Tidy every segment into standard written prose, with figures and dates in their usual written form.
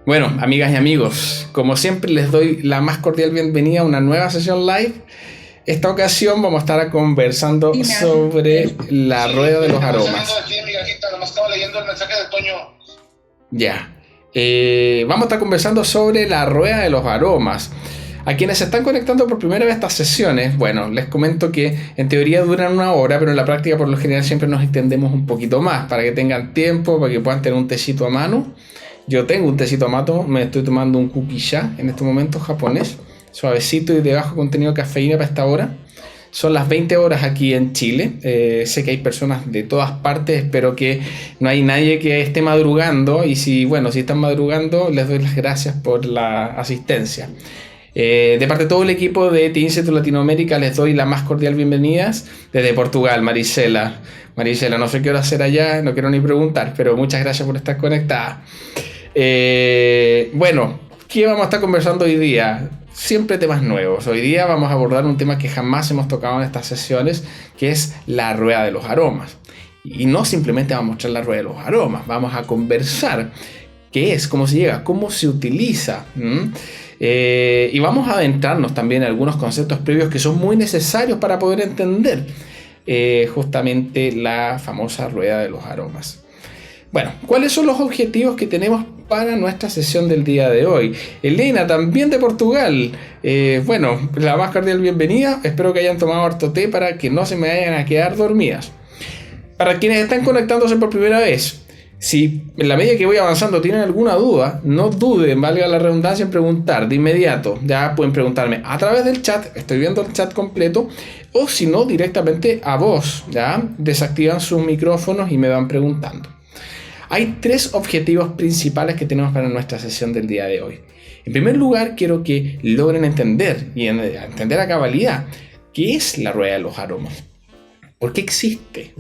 Bueno, amigas y amigos, como siempre les doy la más cordial bienvenida a una nueva sesión live. Esta ocasión vamos a estar conversando sobre la rueda de los aromas. Estaba leyendo el mensaje de Toño. Ya. Vamos a estar conversando sobre la rueda de los aromas. A quienes se están conectando por primera vez a estas sesiones, bueno, les comento que en teoría duran 1 hora, pero en la práctica por lo general siempre nos extendemos un poquito más para que tengan tiempo, para que puedan tener un tecito a mano. Yo tengo un tecito a mano, me estoy tomando un kuki-cha en este momento japonés, suavecito y de bajo contenido de cafeína para esta hora. Son las 20 horas aquí en Chile. Sé que hay personas de todas partes, espero que no hay nadie que esté madrugando. Y si están madrugando, les doy las gracias por la asistencia. De parte de todo el equipo de T-Institute Latinoamérica, les doy la más cordial bienvenidas desde Portugal, Marisela. Marisela, no sé qué hora será allá, no quiero ni preguntar, pero muchas gracias por estar conectada. ¿Qué vamos a estar conversando hoy día? Siempre temas nuevos. Hoy día vamos a abordar un tema que jamás hemos tocado en estas sesiones, que es la rueda de los aromas. Y no simplemente vamos a mostrar la rueda de los aromas, vamos a conversar qué es, cómo se llega, cómo se utiliza. Y vamos a adentrarnos también en algunos conceptos previos que son muy necesarios para poder entender justamente la famosa rueda de los aromas. Bueno, ¿cuáles son los objetivos que tenemos para nuestra sesión del día de hoy? Elena, también de Portugal. La más cordial bienvenida. Espero que hayan tomado harto té para que no se me vayan a quedar dormidas. Para quienes están conectándose por primera vez, si en la medida que voy avanzando tienen alguna duda, no duden, valga la redundancia, en preguntar de inmediato. Ya pueden preguntarme a través del chat, estoy viendo el chat completo, o si no, directamente a voz. Ya desactivan sus micrófonos y me van preguntando. Hay 3 objetivos principales que tenemos para nuestra sesión del día de hoy. En primer lugar, quiero que logren entender y entender a cabalidad qué es la rueda de los aromas. ¿Por qué existe?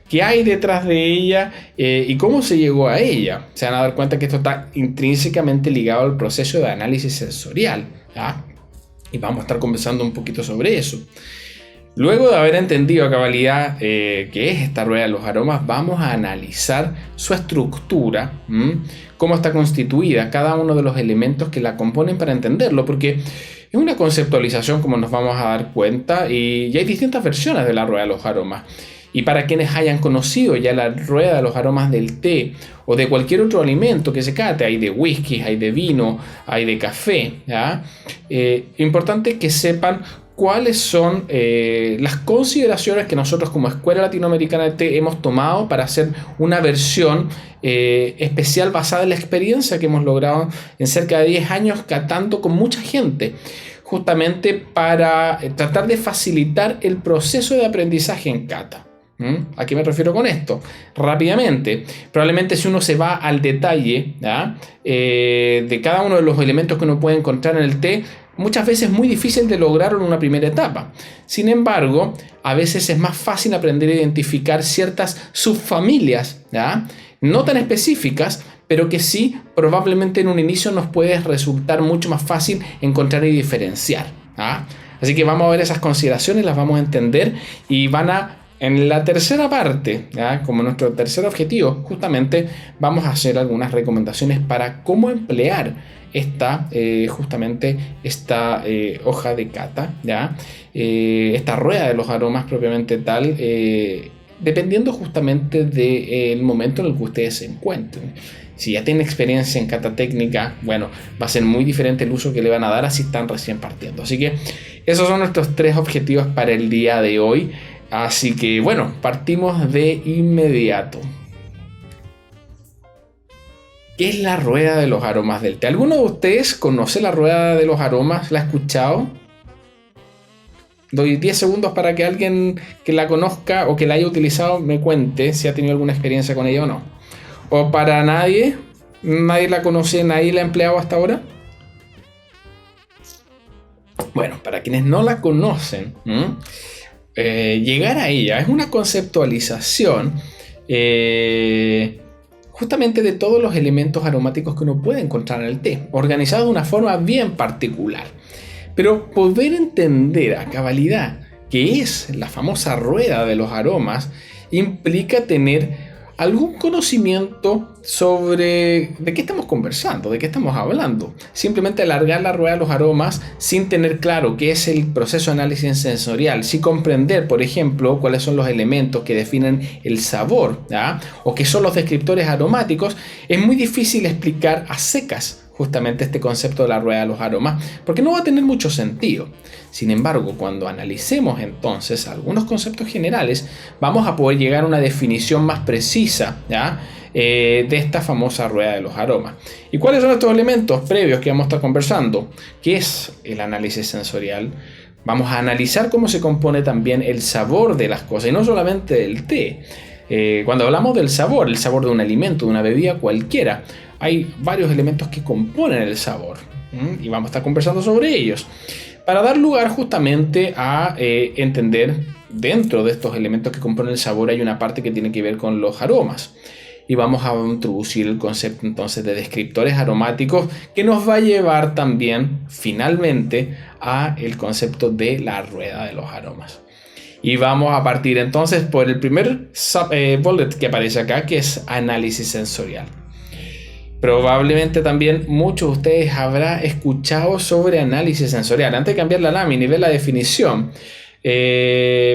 ¿Qué hay detrás de ella? ¿Y cómo se llegó a ella? Se van a dar cuenta que esto está intrínsecamente ligado al proceso de análisis sensorial, ¿ya? Y vamos a estar conversando un poquito sobre eso. Luego de haber entendido a cabalidad qué es esta rueda de los aromas, vamos a analizar su estructura, cómo está constituida cada uno de los elementos que la componen para entenderlo, porque es una conceptualización, como nos vamos a dar cuenta, y hay distintas versiones de la rueda de los aromas. Y para quienes hayan conocido ya la rueda de los aromas del té o de cualquier otro alimento que se cate, hay de whisky, hay de vino, hay de café, ¿ya? Importante que sepan cuáles son las consideraciones que nosotros como Escuela Latinoamericana de Té hemos tomado para hacer una versión especial basada en la experiencia que hemos logrado en cerca de 10 años catando con mucha gente, justamente para tratar de facilitar el proceso de aprendizaje en cata. ¿A qué me refiero con esto? Rápidamente, probablemente si uno se va al detalle, ¿ya? De cada uno de los elementos que uno puede encontrar en el té, muchas veces es muy difícil de lograrlo en una primera etapa. Sin embargo, a veces es más fácil aprender a identificar ciertas subfamilias, ¿ya? No tan específicas, pero que sí probablemente en un inicio nos puede resultar mucho más fácil encontrar y diferenciar, ¿ya? Así que vamos a ver esas consideraciones, las vamos a entender y en la tercera parte, ¿ya? Como nuestro tercer objetivo, justamente vamos a hacer algunas recomendaciones para cómo emplear esta hoja de cata, ¿ya? Esta rueda de los aromas propiamente tal, dependiendo justamente del momento en el que ustedes se encuentren. Si ya tienen experiencia en cata técnica, va a ser muy diferente el uso que le van a dar así están recién partiendo. Así que esos son nuestros 3 objetivos para el día de hoy. Así que partimos de inmediato. ¿Qué es la rueda de los aromas del té? ¿Alguno de ustedes conoce la rueda de los aromas? ¿La ha escuchado? Doy 10 segundos para que alguien que la conozca o que la haya utilizado me cuente si ha tenido alguna experiencia con ella o no. ¿O para nadie? ¿Nadie la conoce? ¿Nadie la ha empleado hasta ahora? Bueno, para quienes no la conocen, llegar a ella es una conceptualización justamente de todos los elementos aromáticos que uno puede encontrar en el té, organizados de una forma bien particular. Pero poder entender a cabalidad qué es la famosa rueda de los aromas implica tener algún conocimiento sobre de qué estamos conversando, de qué estamos hablando. Simplemente alargar la rueda de los aromas sin tener claro qué es el proceso de análisis sensorial, sin comprender, por ejemplo, cuáles son los elementos que definen el sabor, ¿ya? O qué son los descriptores aromáticos, es muy difícil explicar a secas justamente este concepto de la rueda de los aromas, porque no va a tener mucho sentido. Sin embargo, cuando analicemos entonces algunos conceptos generales, vamos a poder llegar a una definición más precisa, ¿ya? De esta famosa rueda de los aromas. ¿Y cuáles son estos elementos previos que vamos a estar conversando? ¿Qué es el análisis sensorial? Vamos a analizar cómo se compone también el sabor de las cosas, y no solamente del té. Cuando hablamos del sabor, el sabor de un alimento, de una bebida cualquiera, hay varios elementos que componen el sabor, y vamos a estar conversando sobre ellos para dar lugar justamente a entender dentro de estos elementos que componen el sabor hay una parte que tiene que ver con los aromas. Y vamos a introducir el concepto entonces de descriptores aromáticos, que nos va a llevar también finalmente a el concepto de la rueda de los aromas. Y vamos a partir entonces por el primer bullet que aparece acá, que es análisis sensorial. Probablemente también muchos de ustedes habrán escuchado sobre análisis sensorial. Antes de cambiar la lámina y ver la definición,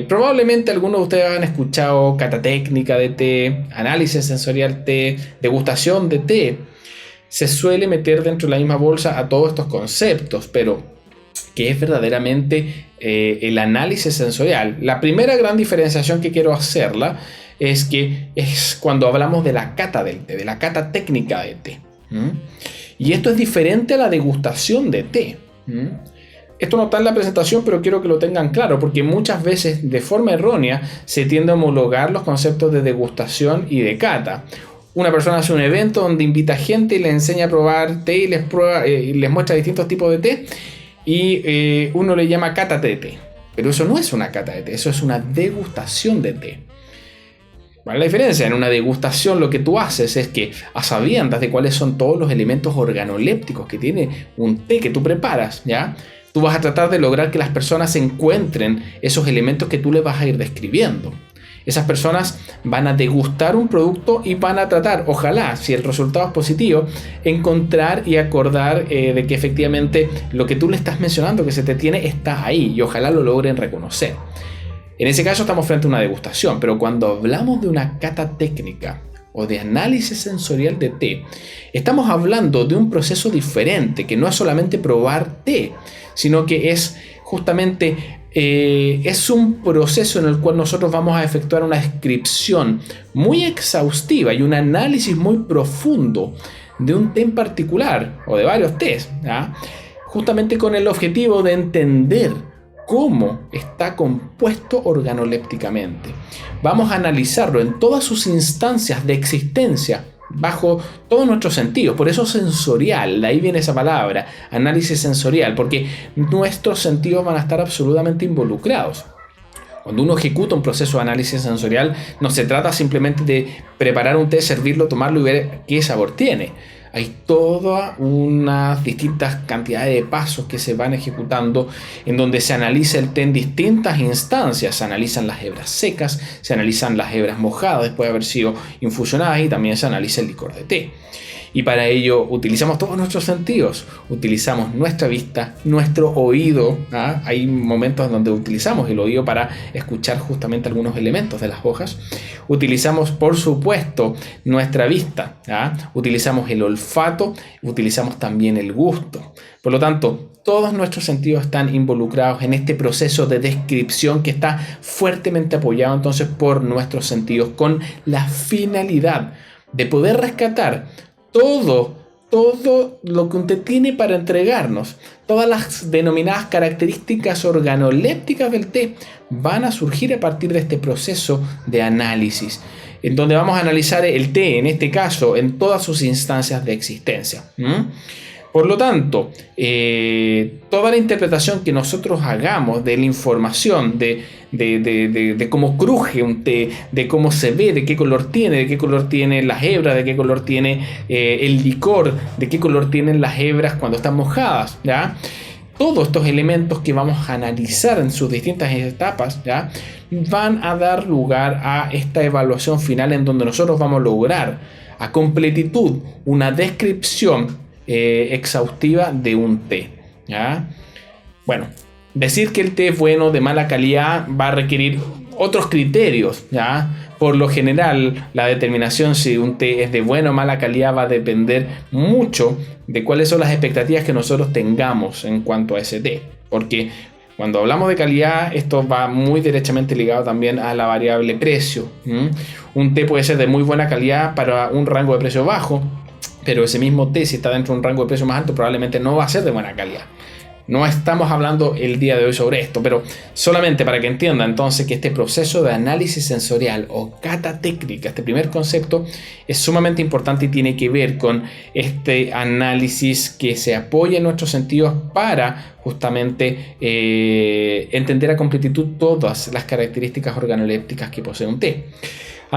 probablemente algunos de ustedes han escuchado cata técnica de té, análisis sensorial té, degustación de té. Se suele meter dentro de la misma bolsa a todos estos conceptos, pero ¿qué es verdaderamente el análisis sensorial? La primera gran diferenciación que quiero hacerla es que es cuando hablamos de la cata del té, de la cata técnica de té. Y esto es diferente a la degustación de té. Esto no está en la presentación, pero quiero que lo tengan claro, porque muchas veces de forma errónea se tiende a homologar los conceptos de degustación y de cata. Una persona hace un evento donde invita gente y le enseña a probar té y les muestra distintos tipos de té, y uno le llama cata de té. Pero eso no es una cata de té, eso es una degustación de té. ¿Cuál es la diferencia? En una degustación lo que tú haces es que, a sabiendas de cuáles son todos los elementos organolépticos que tiene un té que tú preparas, ¿ya? Tú vas a tratar de lograr que las personas encuentren esos elementos que tú les vas a ir describiendo. Esas personas van a degustar un producto y van a tratar, ojalá, si el resultado es positivo, encontrar y acordar de que efectivamente lo que tú le estás mencionando que se te tiene está ahí, y ojalá lo logren reconocer. En ese caso estamos frente a una degustación, pero cuando hablamos de una cata técnica o de análisis sensorial de té, estamos hablando de un proceso diferente, que no es solamente probar té, sino que es justamente es un proceso en el cual nosotros vamos a efectuar una descripción muy exhaustiva y un análisis muy profundo de un té en particular o de varios tés, ¿ya? Justamente con el objetivo de entender cómo está compuesto organolépticamente. Vamos a analizarlo en todas sus instancias de existencia bajo todos nuestros sentidos. Por eso sensorial, de ahí viene esa palabra, análisis sensorial, porque nuestros sentidos van a estar absolutamente involucrados. Cuando uno ejecuta un proceso de análisis sensorial, no se trata simplemente de preparar un té, servirlo, tomarlo y ver qué sabor tiene. Hay toda unas distintas cantidades de pasos que se van ejecutando en donde se analiza el té en distintas instancias. Se analizan las hebras secas, se analizan las hebras mojadas después de haber sido infusionadas, y también se analiza el licor de té. Y para ello utilizamos todos nuestros sentidos, utilizamos nuestra vista, nuestro oído. Hay momentos en donde utilizamos el oído para escuchar justamente algunos elementos de las hojas. Utilizamos, por supuesto, nuestra vista, utilizamos el olfato, utilizamos también el gusto. Por lo tanto, todos nuestros sentidos están involucrados en este proceso de descripción que está fuertemente apoyado entonces por nuestros sentidos, con la finalidad de poder rescatar todo lo que usted tiene para entregarnos. Todas las denominadas características organolépticas del té van a surgir a partir de este proceso de análisis, en donde vamos a analizar el té, en este caso, en todas sus instancias de existencia. Por lo tanto, toda la interpretación que nosotros hagamos de la información, de cómo cruje un té, de cómo se ve, de qué color tiene las hebras, de qué color tiene el licor, de qué color tienen las hebras cuando están mojadas, ¿ya? todos estos elementos que vamos a analizar en sus distintas etapas, ¿ya?, van a dar lugar a esta evaluación final en donde nosotros vamos a lograr a completitud una descripción exhaustiva de un té, ¿ya? Bueno, decir que el té es bueno o de mala calidad va a requerir otros criterios, ¿ya? Por lo general, la determinación si un té es de buena o mala calidad va a depender mucho de cuáles son las expectativas que nosotros tengamos en cuanto a ese té. Porque cuando hablamos de calidad, esto va muy derechamente ligado también a la variable precio. Un té puede ser de muy buena calidad para un rango de precio bajo, pero ese mismo té, si está dentro de un rango de precio más alto, probablemente no va a ser de buena calidad. No estamos hablando el día de hoy sobre esto, pero solamente para que entienda entonces que este proceso de análisis sensorial o cata técnica, este primer concepto, es sumamente importante y tiene que ver con este análisis que se apoya en nuestros sentidos para justamente entender a completitud todas las características organolépticas que posee un té.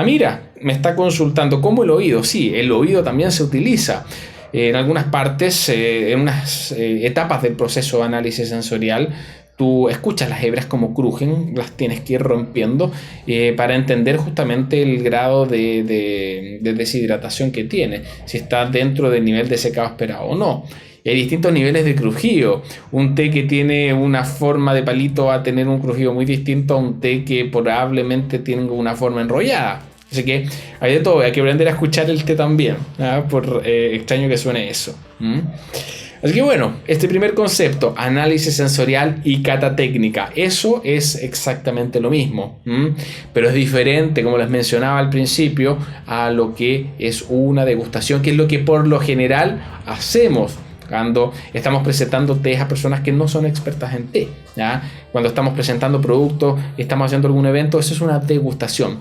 Mira, me está consultando cómo el oído. Sí, el oído también se utiliza. En algunas partes, en unas etapas del proceso de análisis sensorial, tú escuchas las hebras como crujen, las tienes que ir rompiendo para entender justamente el grado de deshidratación que tiene, si está dentro del nivel de secado esperado o no. Y hay distintos niveles de crujido. Un té que tiene una forma de palito va a tener un crujido muy distinto a un té que probablemente tenga una forma enrollada. Así que hay de todo, hay que aprender a escuchar el té también, ¿ah? Por extraño que suene eso. Así que bueno, este primer concepto, análisis sensorial y cata técnica, eso es exactamente lo mismo, pero es diferente, como les mencionaba al principio, a lo que es una degustación, que es lo que por lo general hacemos cuando estamos presentando té a personas que no son expertas en té, ¿ya? Cuando estamos presentando productos, estamos haciendo algún evento, eso es una degustación.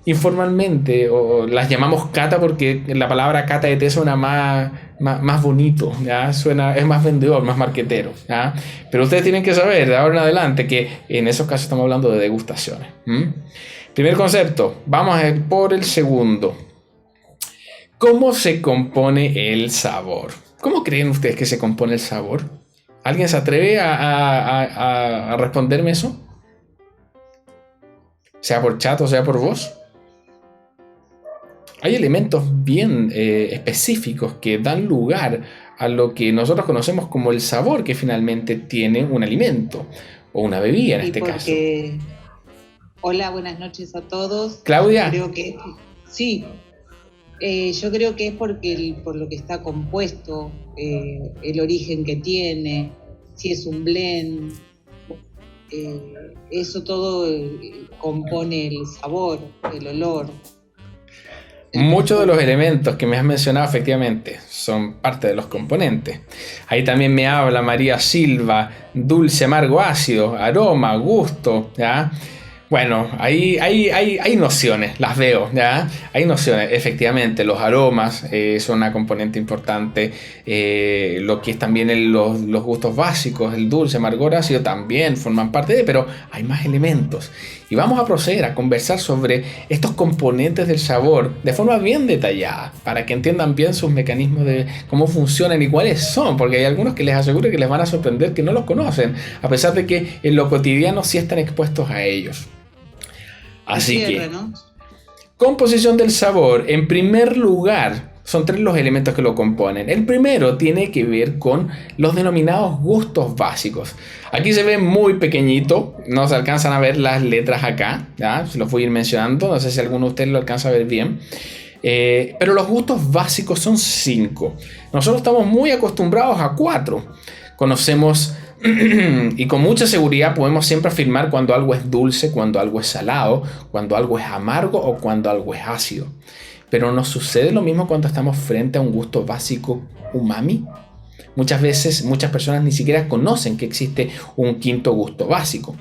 Informalmente, o las llamamos cata porque la palabra cata de té suena más bonito, ¿ya? Es más vendedor, más marquetero, ¿ya? Pero ustedes tienen que saber de ahora en adelante que en esos casos estamos hablando de degustaciones. Primer concepto, vamos a ver por el segundo. ¿Cómo se compone el sabor? ¿Cómo creen ustedes que se compone el sabor? ¿Alguien se atreve a responderme eso? Sea por chat o sea por voz. Hay elementos bien específicos que dan lugar a lo que nosotros conocemos como el sabor que finalmente tiene un alimento o una bebida en este caso. Hola, buenas noches a todos. Claudia. Creo que sí. Yo creo que es por lo que está compuesto, el origen que tiene, si es un blend, eso todo compone el sabor, el olor. Muchos de los elementos que me has mencionado efectivamente son parte de los componentes. Ahí también me habla María Silva, dulce, amargo, ácido, aroma, gusto, ¿ya? Bueno, hay nociones, las veo, ¿ya? Hay nociones, efectivamente, los aromas son una componente importante, lo que es también los gustos básicos, el dulce, amargor, ácido también forman parte de, pero hay más elementos. Y vamos a proceder a conversar sobre estos componentes del sabor de forma bien detallada, para que entiendan bien sus mecanismos de cómo funcionan y cuáles son, porque hay algunos que les aseguro que les van a sorprender que no los conocen, a pesar de que en lo cotidiano sí están expuestos a ellos. Así que, ¿no? Composición del sabor. En primer lugar, son 3 los elementos que lo componen. El primero tiene que ver con los denominados gustos básicos. Aquí se ve muy pequeñito, no se alcanzan a ver las letras acá, ¿ya? Se los voy a ir mencionando, no sé si alguno de ustedes lo alcanza a ver bien. Pero los gustos básicos son 5. Nosotros estamos muy acostumbrados a 4. Conocemos y con mucha seguridad podemos siempre afirmar cuando algo es dulce, cuando algo es salado, cuando algo es amargo o cuando algo es ácido. Pero ¿nos sucede lo mismo cuando estamos frente a un gusto básico umami? Muchas veces, muchas personas ni siquiera conocen que existe un quinto gusto básico.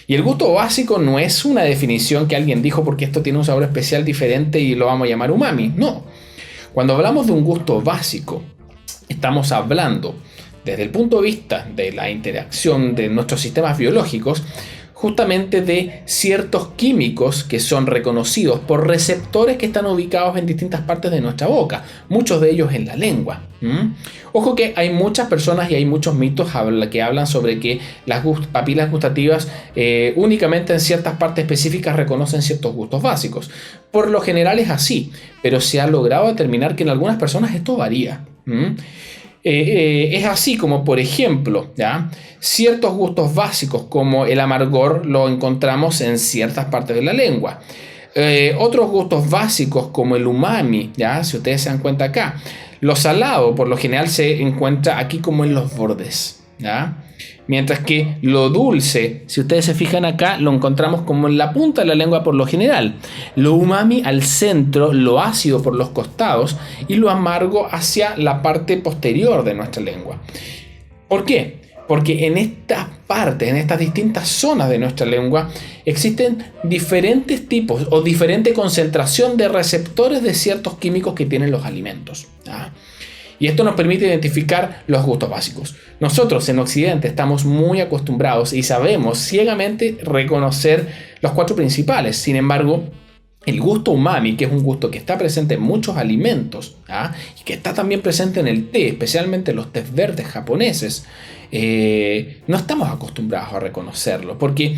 Y el gusto básico no es una definición que alguien dijo porque esto tiene un sabor especial diferente y lo vamos a llamar umami. No. Cuando hablamos de un gusto básico, estamos hablando desde el punto de vista de la interacción de nuestros sistemas biológicos, justamente de ciertos químicos que son reconocidos por receptores que están ubicados en distintas partes de nuestra boca, muchos de ellos en la lengua. Ojo que hay muchas personas y hay muchos mitos que hablan sobre que las papilas gustativas únicamente en ciertas partes específicas reconocen ciertos gustos básicos. Por lo general es así, pero se ha logrado determinar que en algunas personas esto varía. Es así como, por ejemplo, ¿ya? Ciertos gustos básicos como el amargor lo encontramos en ciertas partes de la lengua. Otros gustos básicos como el umami, ¿ya? Si ustedes se dan cuenta acá, lo salado por lo general se encuentra aquí como en los bordes, ¿ya? Mientras que lo dulce, si ustedes se fijan acá, lo encontramos como en la punta de la lengua por lo general. Lo umami al centro, lo ácido por los costados y lo amargo hacia la parte posterior de nuestra lengua. ¿Por qué? Porque en estas partes, en estas distintas zonas de nuestra lengua, existen diferentes tipos o diferente concentración de receptores de ciertos químicos que tienen los alimentos, ¿ah? Y esto nos permite identificar los gustos básicos. Nosotros en Occidente estamos muy acostumbrados y sabemos ciegamente reconocer los 4 principales. Sin embargo, el gusto umami, que es un gusto que está presente en muchos alimentos, ¿ah? Y que está también presente en el té, especialmente en los tés verdes japoneses, no estamos acostumbrados a reconocerlo, porque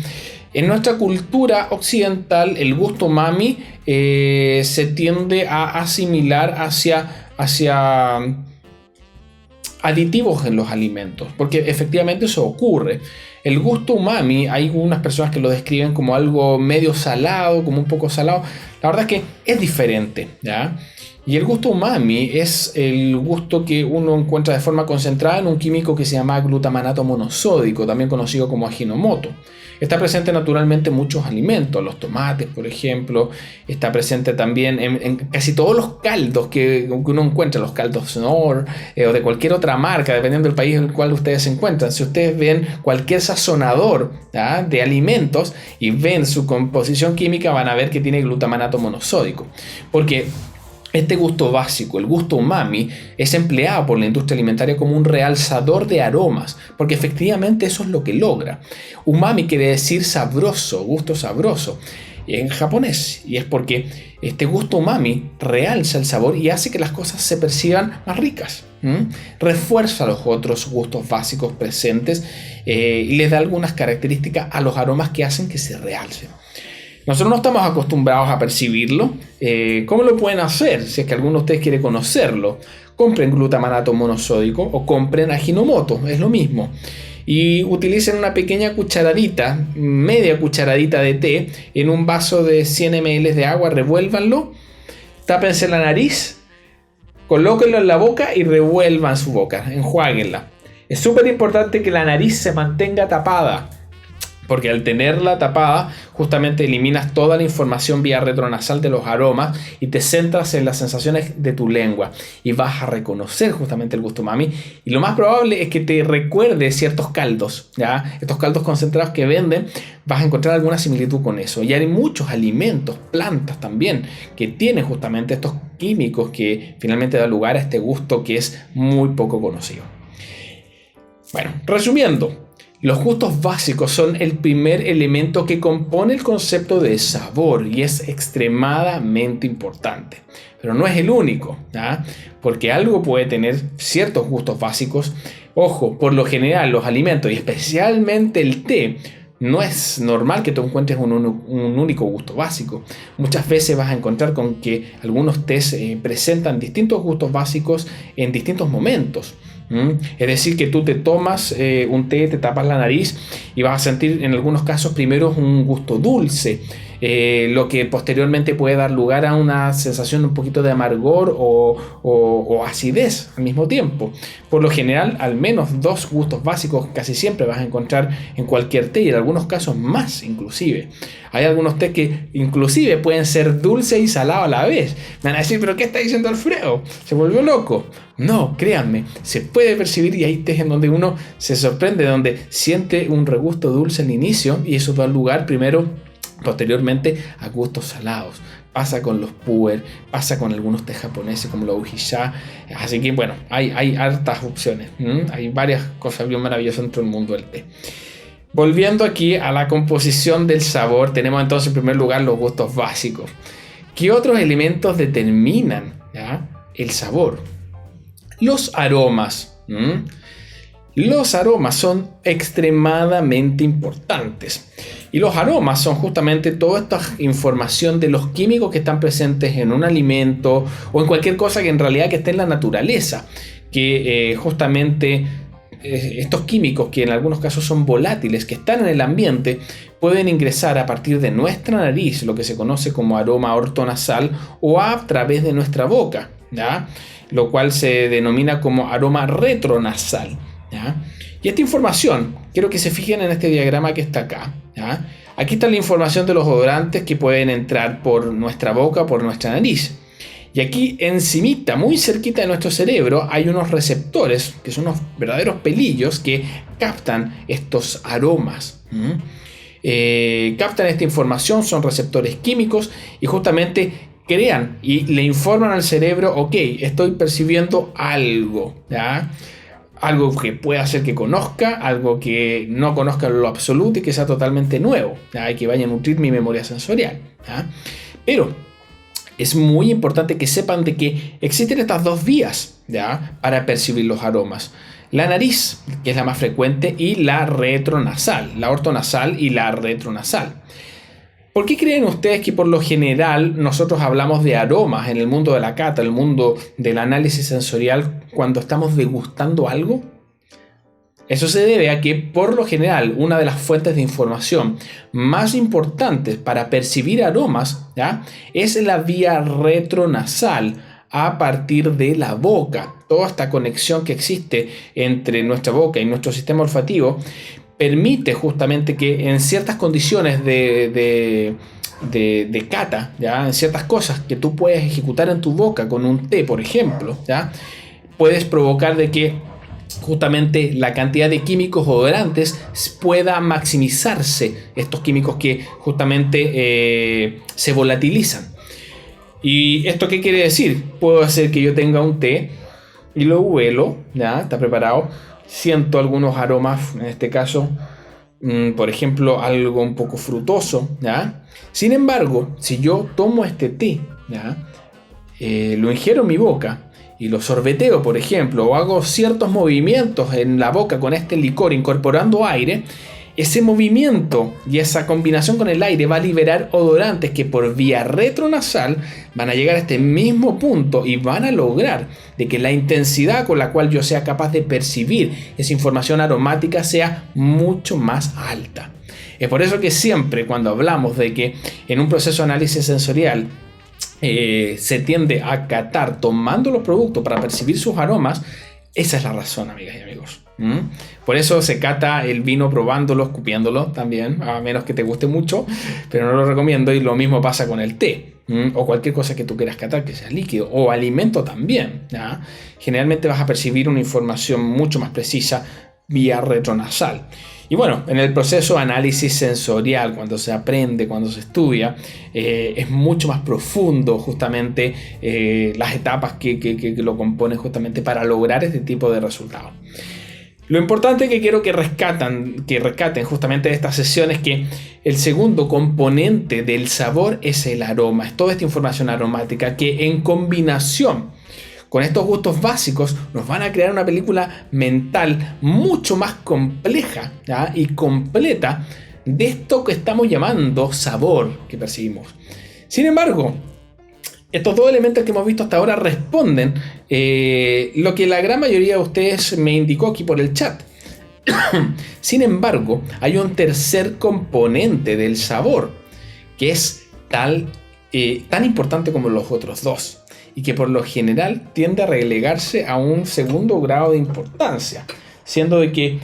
en nuestra cultura occidental el gusto umami se tiende a asimilar hacia aditivos en los alimentos, porque efectivamente eso ocurre. El gusto umami, hay unas personas que lo describen como algo medio salado, como un poco salado. La verdad es que es diferente, ¿ya? Y el gusto umami es el gusto que uno encuentra de forma concentrada en un químico que se llama glutamato monosódico, también conocido como Ajinomoto. Está presente naturalmente en muchos alimentos, los tomates, por ejemplo. Está presente también en casi todos los caldos que uno encuentra, los caldos Knorr o de cualquier otra marca, dependiendo del país en el cual ustedes se encuentran. Si ustedes ven cualquier sazonador, ¿ya?, de alimentos y ven su composición química, van a ver que tiene glutamato monosódico. Porque este gusto básico, el gusto umami, es empleado por la industria alimentaria como un realzador de aromas, porque efectivamente eso es lo que logra. Umami quiere decir sabroso, gusto sabroso, en japonés, y es porque este gusto umami realza el sabor y hace que las cosas se perciban más ricas. Refuerza los otros gustos básicos presentes y les da algunas características a los aromas que hacen que se realcen. Nosotros no estamos acostumbrados a percibirlo. ¿Cómo lo pueden hacer? Si es que alguno de ustedes quiere conocerlo, compren glutamato monosódico o compren Ajinomoto, es lo mismo. Y utilicen una pequeña cucharadita, media cucharadita de té en un vaso de 100 ml de agua, revuélvanlo, tápense la nariz, colóquenlo en la boca y revuelvan su boca, enjuáguenla. Es súper importante que la nariz se mantenga tapada, porque al tenerla tapada justamente eliminas toda la información vía retronasal de los aromas y te centras en las sensaciones de tu lengua y vas a reconocer justamente el gusto umami, y lo más probable es que te recuerde ciertos caldos, ¿ya? Estos caldos concentrados que venden, vas a encontrar alguna similitud con eso. Y hay muchos alimentos, plantas también, que tienen justamente estos químicos que finalmente dan lugar a este gusto que es muy poco conocido. Bueno, resumiendo, los gustos básicos son el primer elemento que compone el concepto de sabor y es extremadamente importante. Pero no es el único, ¿ah? Porque algo puede tener ciertos gustos básicos. Ojo, por lo general los alimentos y especialmente el té, no es normal que tú encuentres un único gusto básico. Muchas veces vas a encontrar con que algunos tés presentan distintos gustos básicos en distintos momentos. Es decir, que tú te tomas un té, te tapas la nariz y vas a sentir en algunos casos primero un gusto dulce, lo que posteriormente puede dar lugar a una sensación un poquito de amargor o acidez al mismo tiempo. Por lo general, al menos 2 gustos básicos casi siempre vas a encontrar en cualquier té, y en algunos casos más inclusive. Hay algunos tés que inclusive pueden ser dulce y salado a la vez. Me van a decir, ¿pero qué está diciendo Alfredo? ¿Se volvió loco? No, créanme, se puede percibir, y hay tés en donde uno se sorprende, donde siente un regusto dulce al inicio y eso da lugar posteriormente a gustos salados. Pasa con los puer, pasa con algunos tés japoneses como los ujisha. Así que bueno, hay hartas opciones. Hay varias cosas bien maravillosas dentro del mundo del té. volviendo aquí a la composición del sabor, tenemos entonces en primer lugar los gustos básicos. ¿Qué otros elementos determinan, ¿ya?, el sabor? Los aromas. Los aromas son extremadamente importantes. Y los aromas son justamente toda esta información de los químicos que están presentes en un alimento o en cualquier cosa que en realidad que esté en la naturaleza. Que justamente estos químicos, que en algunos casos son volátiles, que están en el ambiente, pueden ingresar a partir de nuestra nariz, lo que se conoce como aroma ortonasal, o a través de nuestra boca, ¿ya?, lo cual se denomina como aroma retronasal, ¿ya? Y esta información, quiero que se fijen en este diagrama que está acá, ¿ya? Aquí está la información de los odorantes que pueden entrar por nuestra boca, por nuestra nariz. Y aquí encimita, muy cerquita de nuestro cerebro, hay unos receptores, que son unos verdaderos pelillos que captan estos aromas. Captan esta información, son receptores químicos y justamente crean y le informan al cerebro: ok, estoy percibiendo algo, ¿ya?, algo que pueda ser que conozca, algo que no conozca en lo absoluto y que sea totalmente nuevo, ¿ya?, y que vaya a nutrir mi memoria sensorial, ¿ya? Pero es muy importante que sepan de que existen estas dos vías, ¿ya?, para percibir los aromas. La nariz, que es la más frecuente, y la retronasal, la ortonasal y la retronasal. ¿Por qué creen ustedes que por lo general nosotros hablamos de aromas en el mundo de la cata, el mundo del análisis sensorial, cuando estamos degustando algo? Eso se debe a que por lo general una de las fuentes de información más importantes para percibir aromas, ¿ya?, es la vía retronasal a partir de la boca. Toda esta conexión que existe entre nuestra boca y nuestro sistema olfativo permite justamente que en ciertas condiciones de cata, ¿ya?, en ciertas cosas que tú puedes ejecutar en tu boca con un té, por ejemplo, ¿ya?, puedes provocar de que justamente la cantidad de químicos odorantes pueda maximizarse, estos químicos que justamente se volatilizan. ¿Y esto qué quiere decir? Puedo hacer que yo tenga un té y lo huelo, ¿ya?, está preparado, siento algunos aromas, en este caso, por ejemplo, algo un poco frutoso, ¿ya? Sin embargo, si yo tomo este té, ¿ya?, lo ingiero en mi boca y lo sorbeteo, por ejemplo, o hago ciertos movimientos en la boca con este licor incorporando aire, ese movimiento y esa combinación con el aire va a liberar odorantes que por vía retronasal van a llegar a este mismo punto y van a lograr de que la intensidad con la cual yo sea capaz de percibir esa información aromática sea mucho más alta. Es por eso que siempre cuando hablamos de que en un proceso de análisis sensorial se tiende a catar tomando los productos para percibir sus aromas, esa es la razón, amigas y amigos. Por eso se cata el vino probándolo, escupiéndolo también, a menos que te guste mucho, pero no lo recomiendo. Y lo mismo pasa con el té, o cualquier cosa que tú quieras catar que sea líquido, o alimento también, ¿ya? Generalmente vas a percibir una información mucho más precisa vía retronasal. Y bueno, en el proceso de análisis sensorial, cuando se aprende, cuando se estudia, es mucho más profundo justamente las etapas que lo componen justamente para lograr este tipo de resultados. Lo importante que quiero que rescaten justamente de esta sesión es que el segundo componente del sabor es el aroma, es toda esta información aromática que en combinación con estos gustos básicos nos van a crear una película mental mucho más compleja, ¿ya?, y completa de esto que estamos llamando sabor que percibimos. Sin embargo, estos dos elementos que hemos visto hasta ahora responden lo que la gran mayoría de ustedes me indicó aquí por el chat. Sin embargo, hay un tercer componente del sabor que es tan importante como los otros dos, y que por lo general tiende a relegarse a un segundo grado de importancia, siendo de que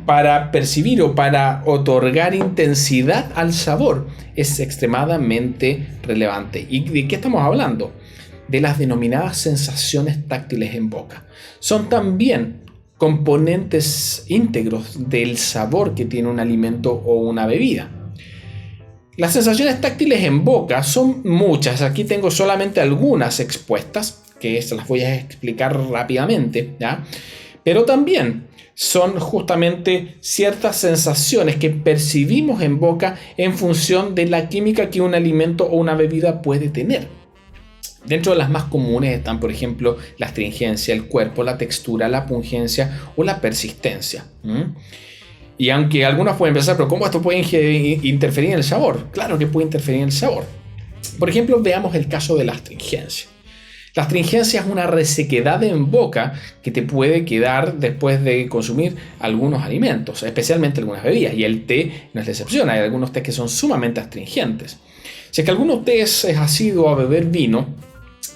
para percibir o para otorgar intensidad al sabor es extremadamente relevante. ¿Y de qué estamos hablando? De las denominadas sensaciones táctiles en boca. Son también componentes íntegros del sabor que tiene un alimento o una bebida. Las sensaciones táctiles en boca son muchas. Aquí tengo solamente algunas expuestas, que las voy a explicar rápidamente, ¿ya? pero también son justamente ciertas sensaciones que percibimos en boca en función de la química que un alimento o una bebida puede tener. Dentro de las más comunes están, por ejemplo, la astringencia, el cuerpo, la textura, la pungencia o la persistencia. Y aunque algunos pueden pensar, pero ¿cómo esto puede interferir en el sabor? Claro que puede interferir en el sabor. Por ejemplo, veamos el caso de la astringencia. La astringencia es una resequedad en boca que te puede quedar después de consumir algunos alimentos, especialmente algunas bebidas, y el té no es la excepción. Hay algunos tés que son sumamente astringentes. Si es que alguno té es asiduo a beber vino,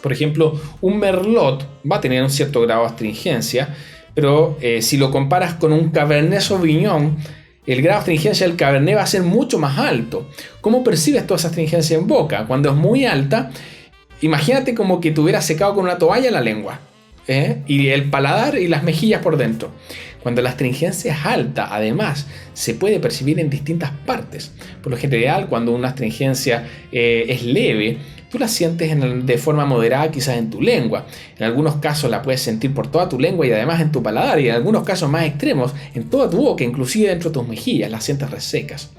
por ejemplo, un merlot va a tener un cierto grado de astringencia, pero si lo comparas con un Cabernet Sauvignon, el grado de astringencia del Cabernet va a ser mucho más alto. ¿Cómo percibes toda esa astringencia en boca? Cuando es muy alta, imagínate como que te hubieras secado con una toalla la lengua, y el paladar y las mejillas por dentro. Cuando la astringencia es alta, además, se puede percibir en distintas partes. Por lo general, cuando una astringencia es leve, tú la sientes de forma moderada quizás en tu lengua. En algunos casos la puedes sentir por toda tu lengua y además en tu paladar. Y en algunos casos más extremos, en toda tu boca, inclusive dentro de tus mejillas, las sientes resecas.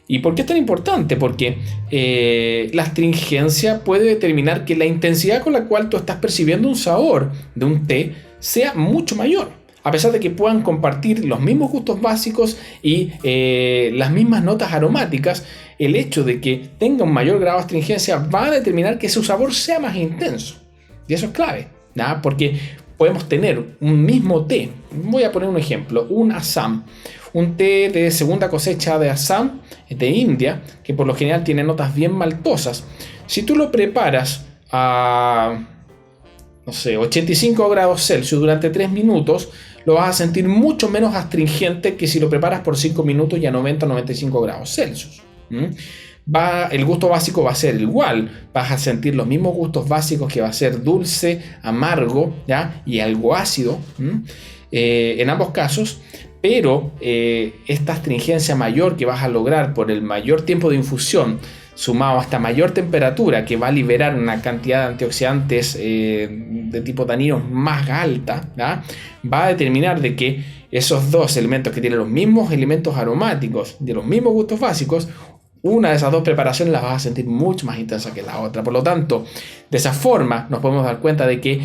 ¿Y por qué es tan importante? Porque la astringencia puede determinar que la intensidad con la cual tú estás percibiendo un sabor de un té sea mucho mayor. A pesar de que puedan compartir los mismos gustos básicos y las mismas notas aromáticas, el hecho de que tenga un mayor grado de astringencia va a determinar que su sabor sea más intenso. Y eso es clave, ¿no? Porque podemos tener un mismo té. Voy a poner un ejemplo, un Assam. Un té de segunda cosecha de Assam, de India, que por lo general tiene notas bien maltosas. Si tú lo preparas a 85 grados Celsius durante 3 minutos, lo vas a sentir mucho menos astringente que si lo preparas por 5 minutos y a 90-95 grados Celsius. El gusto básico va a ser igual. Vas a sentir los mismos gustos básicos, que va a ser dulce, amargo, ¿ya? Y algo ácido en ambos casos. Pero esta astringencia mayor que vas a lograr por el mayor tiempo de infusión, sumado a esta mayor temperatura que va a liberar una cantidad de antioxidantes de tipo taninos más alta, ¿ya? Va a determinar de que esos dos elementos que tienen los mismos elementos aromáticos, de los mismos gustos básicos, una de esas dos preparaciones las vas a sentir mucho más intensa que la otra. Por lo tanto, de esa forma nos podemos dar cuenta de que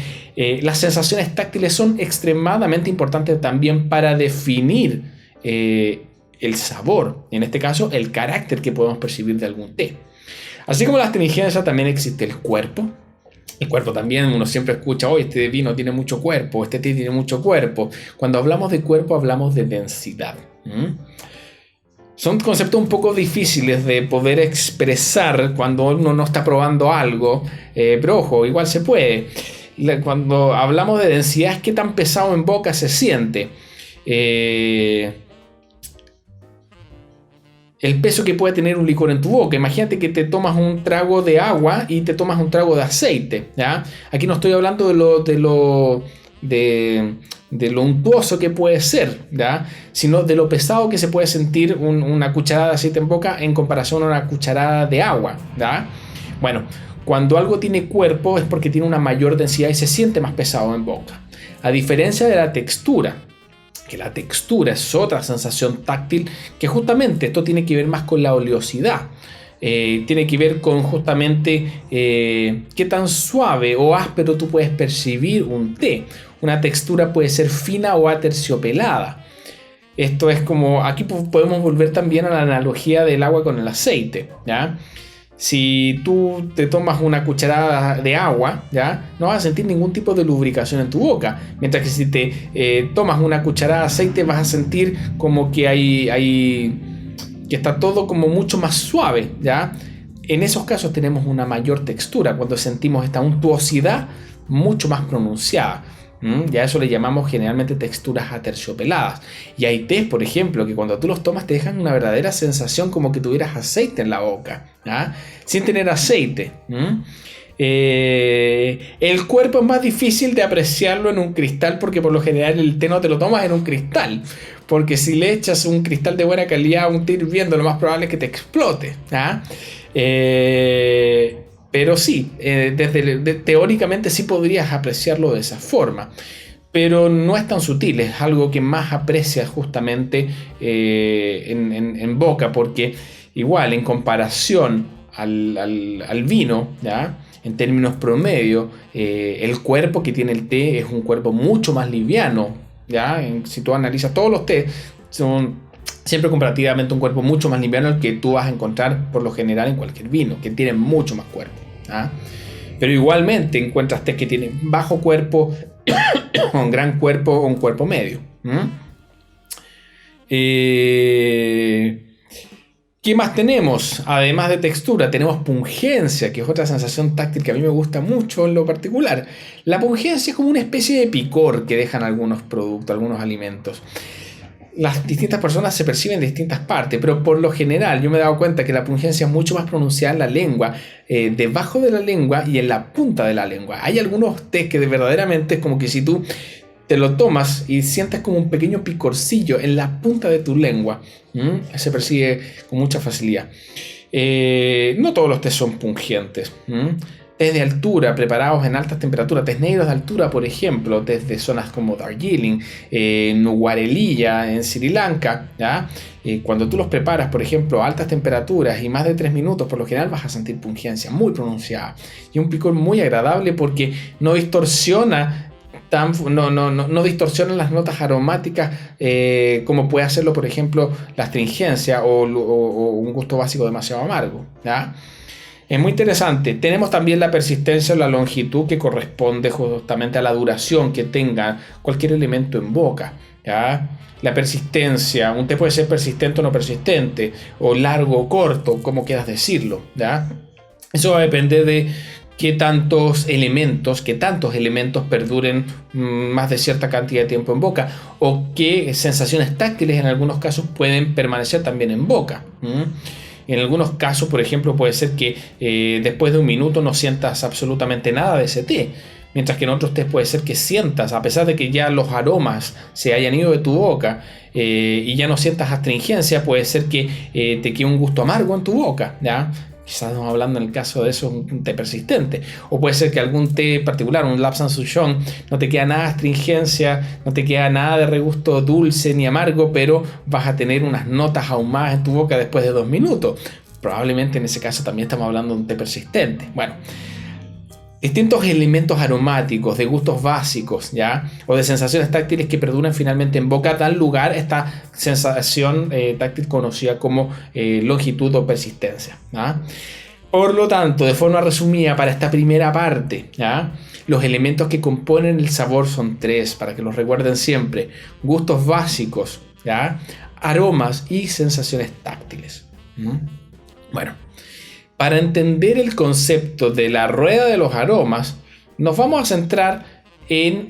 las sensaciones táctiles son extremadamente importantes también para definir el sabor, en este caso el carácter que podemos percibir de algún té. Así como la astringencia, también existe el cuerpo. El cuerpo también, uno siempre escucha, oh, este vino tiene mucho cuerpo, este té tiene mucho cuerpo. Cuando hablamos de cuerpo hablamos de densidad. Son conceptos un poco difíciles de poder expresar cuando uno no está probando algo, pero ojo, igual se puede. Cuando hablamos de densidad es qué tan pesado en boca se siente. El peso que puede tener un licor en tu boca. Imagínate que te tomas un trago de agua y te tomas un trago de aceite, ¿ya? Aquí no estoy hablando de lo untuoso que puede ser, ¿ya? Sino de lo pesado que se puede sentir una cucharada de aceite en boca en comparación a una cucharada de agua, ¿ya? Bueno, cuando algo tiene cuerpo es porque tiene una mayor densidad y se siente más pesado en boca. A diferencia de la textura, que la textura es otra sensación táctil, que justamente esto tiene que ver más con la oleosidad. Tiene que ver con justamente qué tan suave o áspero tú puedes percibir un té. Una textura puede ser fina o aterciopelada. Esto es como, aquí podemos volver también a la analogía del agua con el aceite, ¿ya? Si tú te tomas una cucharada de agua, ¿ya? No vas a sentir ningún tipo de lubricación en tu boca. Mientras que si te tomas una cucharada de aceite, vas a sentir como que que está todo como mucho más suave, ¿ya? En esos casos tenemos una mayor textura, cuando sentimos esta untuosidad mucho más pronunciada. Ya eso le llamamos generalmente texturas aterciopeladas. Y hay tés, por ejemplo, que cuando tú los tomas te dejan una verdadera sensación como que tuvieras aceite en la boca, ¿ya? Sin tener aceite. El cuerpo es más difícil de apreciarlo en un cristal, porque por lo general el té no te lo tomas en un cristal, porque si le echas un cristal de buena calidad a un té hirviendo, lo más probable es que te explote, ¿ya? Pero sí, teóricamente sí podrías apreciarlo de esa forma. pero no es tan sutil, es algo que más aprecias justamente en boca, porque igual en comparación al vino, ¿ya? En términos promedio, el cuerpo que tiene el té es un cuerpo mucho más liviano, ¿ya? Si tú analizas todos los tés, son siempre comparativamente un cuerpo mucho más liviano al que tú vas a encontrar por lo general en cualquier vino, que tiene mucho más cuerpo, ¿ya? Pero igualmente encuentras tés que tienen bajo cuerpo, un gran cuerpo o un cuerpo medio. ¿Qué más tenemos? Además de textura, tenemos pungencia, que es otra sensación táctil que a mí me gusta mucho en lo particular. La pungencia es como una especie de picor que dejan algunos productos, algunos alimentos. Las distintas personas se perciben de distintas partes, pero por lo general yo me he dado cuenta que la pungencia es mucho más pronunciada en la lengua, debajo de la lengua y en la punta de la lengua. Hay algunos tés que verdaderamente es como que si tú te lo tomas y sientes como un pequeño picorcillo en la punta de tu lengua, se percibe con mucha facilidad. No todos los tés son pungentes. Tés de altura preparados en altas temperaturas, tés negros de altura, por ejemplo, desde zonas como Darjeeling, Nuguareliya en Sri Lanka, ¿ya? Cuando tú los preparas, por ejemplo, a altas temperaturas y más de 3 minutos, por lo general vas a sentir pungencia muy pronunciada y un picor muy agradable porque no distorsiona no distorsionan las notas aromáticas como puede hacerlo, por ejemplo, la astringencia o un gusto básico demasiado amargo, ¿ya? Es muy interesante. Tenemos también la persistencia o la longitud, que corresponde justamente a la duración que tenga cualquier elemento en boca, ¿ya? La persistencia, un té puede ser persistente o no persistente, o largo o corto, como quieras decirlo, ¿ya? Eso va a depender de qué tantos elementos perduren más de cierta cantidad de tiempo en boca, o qué sensaciones táctiles en algunos casos pueden permanecer también en boca. En algunos casos, por ejemplo, puede ser que después de un minuto no sientas absolutamente nada de ese té, mientras que en otros tés puede ser que sientas, a pesar de que ya los aromas se hayan ido de tu boca y ya no sientas astringencia, puede ser que te quede un gusto amargo en tu boca, ¿ya? Quizás estamos hablando en el caso de eso un té persistente, o puede ser que algún té particular, un Lapsang Souchong, no te queda nada de astringencia, no te queda nada de regusto dulce ni amargo, pero vas a tener unas notas ahumadas en tu boca después de 2 minutos. Probablemente en ese caso también estamos hablando de un té persistente. Bueno, distintos elementos aromáticos, de gustos básicos, ¿ya? O de sensaciones táctiles que perduran finalmente en boca dan lugar a esta sensación táctil conocida como longitud o persistencia, ¿ya? Por lo tanto, de forma resumida para esta primera parte, ¿ya? Los elementos que componen el sabor son 3, para que los recuerden siempre: gustos básicos, ¿ya? Aromas y sensaciones táctiles. Bueno, para entender el concepto de la rueda de los aromas, nos vamos a centrar en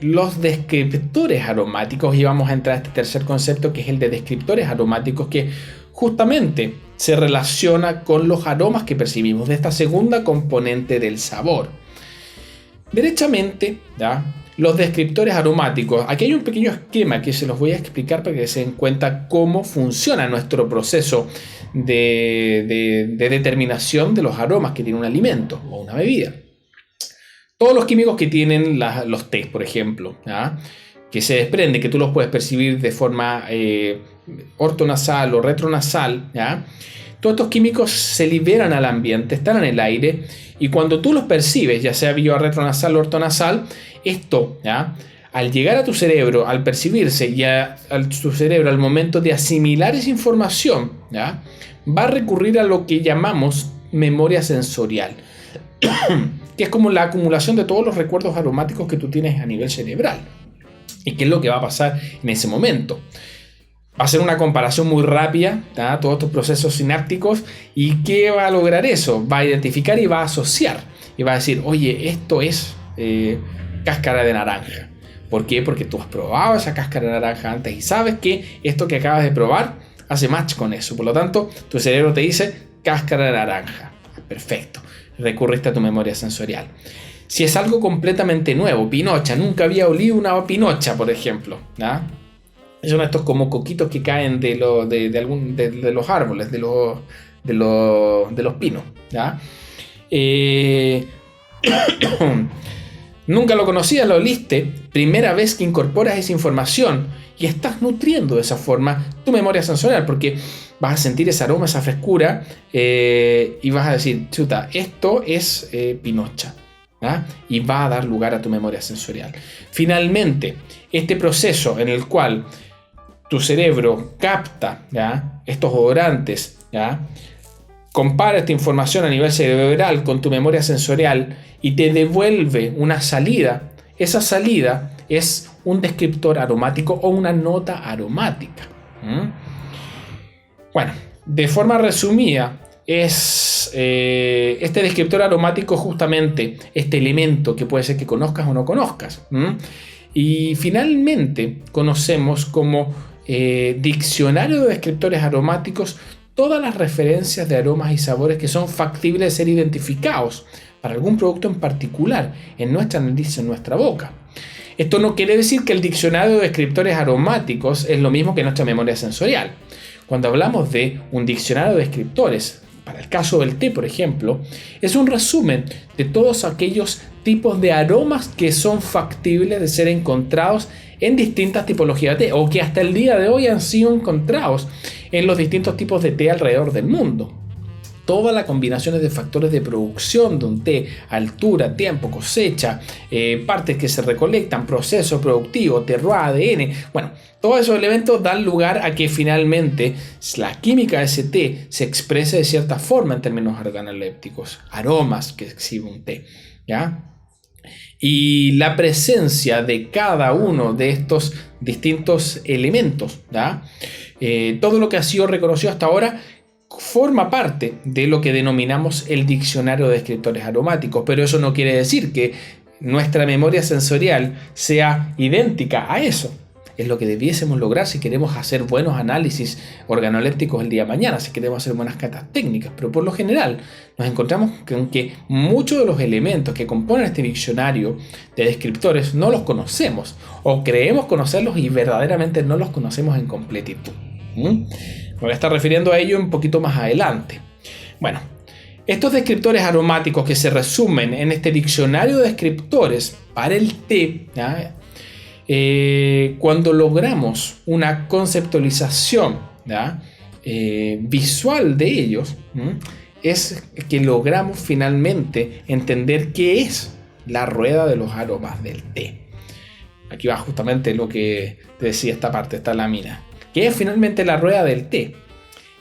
los descriptores aromáticos y vamos a entrar a este tercer concepto, que es el de descriptores aromáticos, que justamente se relaciona con los aromas que percibimos, de esta segunda componente del sabor. Derechamente, ¿ya? Los descriptores aromáticos, aquí hay un pequeño esquema que se los voy a explicar para que se den cuenta cómo funciona nuestro proceso de determinación de los aromas que tiene un alimento o una bebida. Todos los químicos que tienen los tés, por ejemplo, ¿ya? Que se desprende, que tú los puedes percibir de forma ortonasal o retronasal, ¿ya? Todos estos químicos se liberan al ambiente, están en el aire, y cuando tú los percibes, ya sea vía retronasal o ortonasal, esto, ¿ya? Al llegar a tu cerebro, al percibirse y a tu cerebro al momento de asimilar esa información, ¿ya? Va a recurrir a lo que llamamos memoria sensorial, que es como la acumulación de todos los recuerdos aromáticos que tú tienes a nivel cerebral. ¿Y qué es lo que va a pasar en ese momento? Va a ser una comparación muy rápida, ¿tá? Todos estos procesos sinápticos. ¿Y qué va a lograr eso? Va a identificar y va a asociar. Y va a decir, oye, esto es cáscara de naranja. ¿Por qué? Porque tú has probado esa cáscara de naranja antes y sabes que esto que acabas de probar hace match con eso. Por lo tanto, tu cerebro te dice cáscara de naranja. Perfecto. Recurriste a tu memoria sensorial. Si es algo completamente nuevo, pinocha, nunca había olido una pinocha, por ejemplo, ¿ya? Son estos como coquitos que caen de los árboles, de los pinos, ¿ya? Nunca lo conocías, lo oliste, primera vez que incorporas esa información y estás nutriendo de esa forma tu memoria sensorial, porque vas a sentir ese aroma, esa frescura, y vas a decir, chuta, esto es pinocha, ¿ah? Y va a dar lugar a tu memoria sensorial. Finalmente, este proceso en el cual tu cerebro capta, ¿ya?, estos odorantes, ¿ya?, compara esta información a nivel cerebral con tu memoria sensorial y te devuelve una salida. Esa salida es un descriptor aromático o una nota aromática. Bueno, de forma resumida, es este descriptor aromático justamente este elemento que puede ser que conozcas o no conozcas. Y finalmente conocemos como diccionario de descriptores aromáticos todas las referencias de aromas y sabores que son factibles de ser identificados para algún producto en particular en nuestra nariz, en nuestra boca. Esto no quiere decir que el diccionario de descriptores aromáticos es lo mismo que nuestra memoria sensorial. Cuando hablamos de un diccionario de descriptores, para el caso del té, por ejemplo, es un resumen de todos aquellos tipos de aromas que son factibles de ser encontrados en distintas tipologías de té o que hasta el día de hoy han sido encontrados en los distintos tipos de té alrededor del mundo. Todas las combinaciones de factores de producción de un té, altura, tiempo, cosecha, partes que se recolectan, proceso productivo, terroir, ADN, bueno, todos esos elementos dan lugar a que finalmente la química de ese té se exprese de cierta forma en términos organolépticos, aromas que exhibe un té, ¿ya? Y la presencia de cada uno de estos distintos elementos, ¿ya?, todo lo que ha sido reconocido hasta ahora forma parte de lo que denominamos el diccionario de descriptores aromáticos, pero eso no quiere decir que nuestra memoria sensorial sea idéntica a eso. Es lo que debiésemos lograr si queremos hacer buenos análisis organolépticos el día de mañana, si queremos hacer buenas catas técnicas, pero por lo general nos encontramos con que muchos de los elementos que componen este diccionario de descriptores no los conocemos o creemos conocerlos y verdaderamente no los conocemos en completitud. Me voy a estar refiriendo a ello un poquito más adelante. Bueno, estos descriptores aromáticos que se resumen en este diccionario de descriptores para el té, ¿ya?, cuando logramos una conceptualización, ¿ya?, visual de ellos, es que logramos finalmente entender qué es la rueda de los aromas del té. Aquí va justamente lo que te decía esta parte, esta lámina. ¿Qué es finalmente la rueda del té?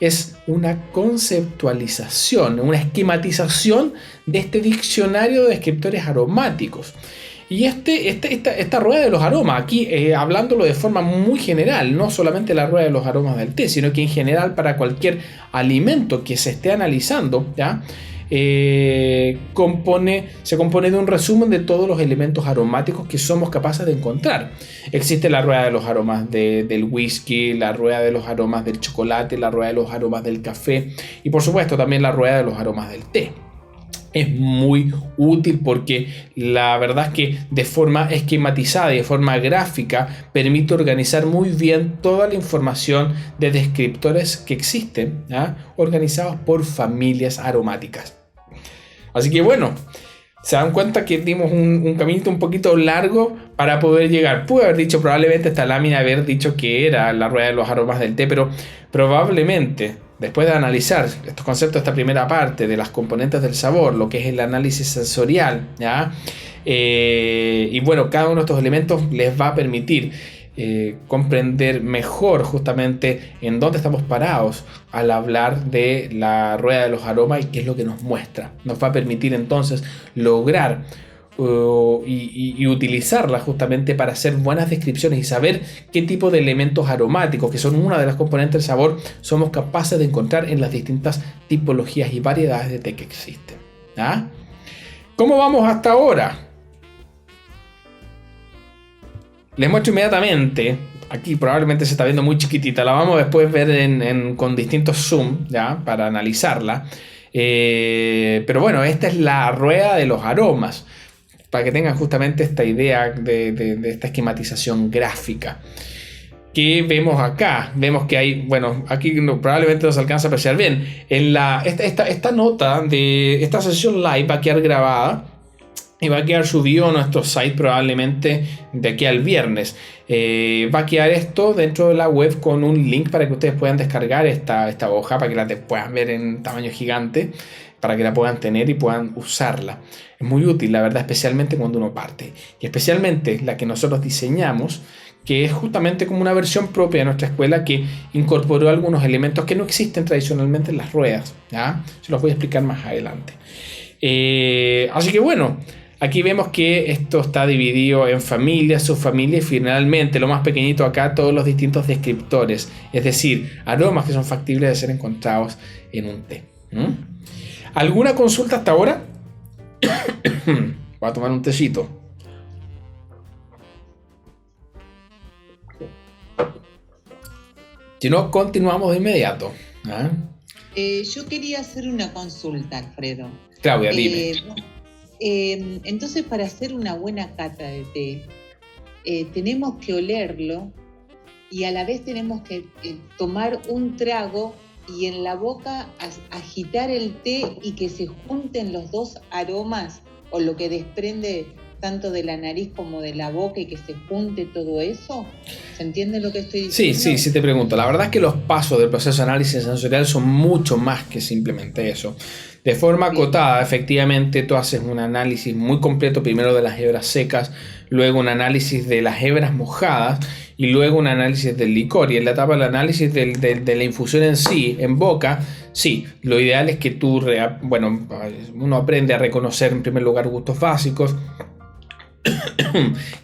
Es una conceptualización, una esquematización de este diccionario de descriptores aromáticos. Y esta rueda de los aromas, aquí hablándolo de forma muy general, no solamente la rueda de los aromas del té, sino que en general para cualquier alimento que se esté analizando, ¿ya?, se compone de un resumen de todos los elementos aromáticos que somos capaces de encontrar. Existe la rueda de los aromas del whisky, la rueda de los aromas del chocolate, la rueda de los aromas del café y por supuesto también la rueda de los aromas del té. Es muy útil porque la verdad es que de forma esquematizada y de forma gráfica permite organizar muy bien toda la información de descriptores que existen, ¿ya?, organizados por familias aromáticas. Así que bueno, se dan cuenta que dimos un caminito un poquito largo para poder llegar. Pude haber dicho probablemente esta lámina, haber dicho que era la rueda de los aromas del té, pero probablemente después de analizar estos conceptos, esta primera parte de las componentes del sabor, lo que es el análisis sensorial, ¿ya?, y bueno, cada uno de estos elementos les va a permitir comprender mejor justamente en dónde estamos parados al hablar de la rueda de los aromas y qué es lo que nos muestra. Nos va a permitir entonces lograr y utilizarla justamente para hacer buenas descripciones y saber qué tipo de elementos aromáticos, que son una de las componentes del sabor, somos capaces de encontrar en las distintas tipologías y variedades de té que existen. ¿Ah? ¿Cómo vamos hasta ahora? Les muestro inmediatamente. Aquí probablemente se está viendo muy chiquitita. La vamos después ver con distintos zoom, ¿ya?, para analizarla. Pero bueno, esta es la rueda de los aromas, para que tengan justamente esta idea de esta esquematización gráfica. Que vemos acá, vemos que hay, bueno, aquí probablemente no se alcanza a apreciar bien. Esta nota de esta sesión live va a quedar grabada y va a quedar subido a nuestro site probablemente de aquí al viernes. Va a quedar esto dentro de la web con un link para que ustedes puedan descargar esta hoja, para que la puedan ver en tamaño gigante, para que la puedan tener y puedan usarla. Es muy útil, la verdad, especialmente cuando uno parte. Y especialmente la que nosotros diseñamos, que es justamente como una versión propia de nuestra escuela que incorporó algunos elementos que no existen tradicionalmente en las ruedas, ¿ya? Se los voy a explicar más adelante. Así que bueno, aquí vemos que esto está dividido en familias, subfamilias y finalmente lo más pequeñito acá, todos los distintos descriptores, es decir, aromas que son factibles de ser encontrados en un té. ¿Alguna consulta hasta ahora? Voy a tomar un tecito. Si no, continuamos de inmediato. Yo quería hacer una consulta, Alfredo. Claudia, dime. Entonces, para hacer una buena cata de té, tenemos que olerlo y a la vez tenemos que tomar un trago y en la boca agitar el té y que se junten los dos aromas o lo que desprende tanto de la nariz como de la boca y que se junte todo eso. ¿Se entiende lo que estoy diciendo? Sí, te pregunto. La verdad es que los pasos del proceso de análisis sensorial son mucho más que simplemente eso. De forma acotada, efectivamente, tú haces un análisis muy completo, primero de las hebras secas, luego un análisis de las hebras mojadas y luego un análisis del licor. Y en la etapa del análisis de la infusión en sí, en boca, sí, lo ideal es que tú, uno aprende a reconocer en primer lugar gustos básicos.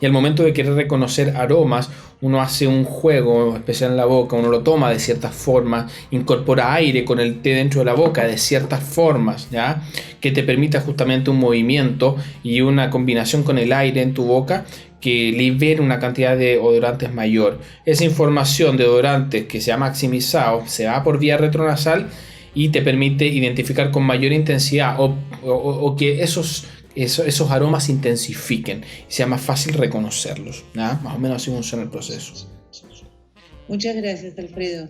Y al momento de querer reconocer aromas, uno hace un juego especial en la boca, uno lo toma de ciertas formas, incorpora aire con el té dentro de la boca de ciertas formas, ¿ya? Que te permita justamente un movimiento y una combinación con el aire en tu boca que libere una cantidad de odorantes mayor. Esa información de odorantes que se ha maximizado se va por vía retronasal y te permite identificar con mayor intensidad o que esos aromas se intensifiquen y sea más fácil reconocerlos, ¿no? Más o menos así funciona el proceso. Muchas gracias, Alfredo.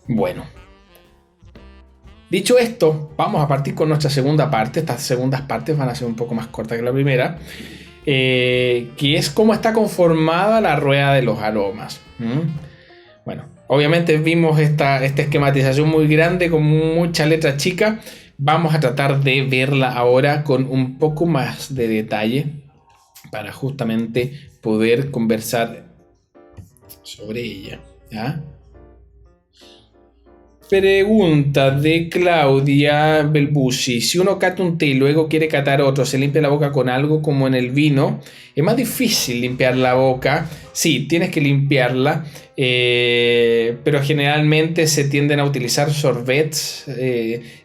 Bueno, dicho esto, vamos a partir con nuestra segunda parte. Estas segundas partes van a ser un poco más cortas que la primera, que es cómo está conformada la rueda de los aromas. Bueno, obviamente vimos esta esquematización muy grande con mucha letra chica. Vamos a tratar de verla ahora con un poco más de detalle para justamente poder conversar sobre ella, ¿ya? Pregunta de Claudia Belbucci. Si uno cata un té y luego quiere catar otro, ¿se limpia la boca con algo como en el vino? Es más difícil limpiar la boca. Sí, tienes que limpiarla, pero generalmente se tienden a utilizar sorbets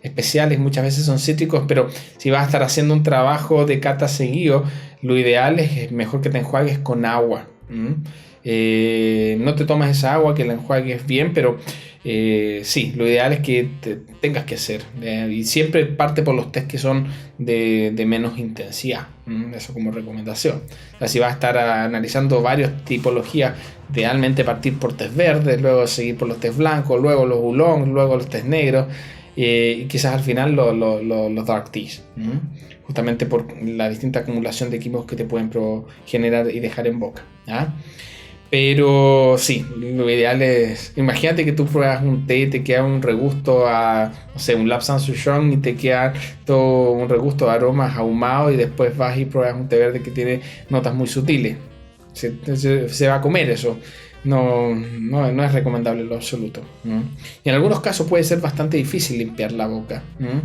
especiales. Muchas veces son cítricos, pero si vas a estar haciendo un trabajo de cata seguido, lo ideal es mejor que te enjuagues con agua. No te tomes esa agua, que la enjuagues bien, pero sí, lo ideal es que tengas que hacer, y siempre parte por los test que son de menos intensidad. Eso como recomendación. O sea, si vas a estar analizando varias tipologías, idealmente partir por test verdes, luego seguir por los test blancos, luego los oolong, luego los test negros, y quizás al final los dark teas, justamente por la distinta acumulación de químicos que te pueden generar y dejar en boca, ¿ah? Pero sí, lo ideal es, imagínate que tú pruebas un té y te queda un regusto a, no sé, un Lapsang Souchong y te queda todo un regusto de aromas ahumados y después vas y pruebas un té verde que tiene notas muy sutiles. Se va a comer eso. No es recomendable en lo absoluto, ¿no? Y en algunos casos puede ser bastante difícil limpiar la boca, ¿no?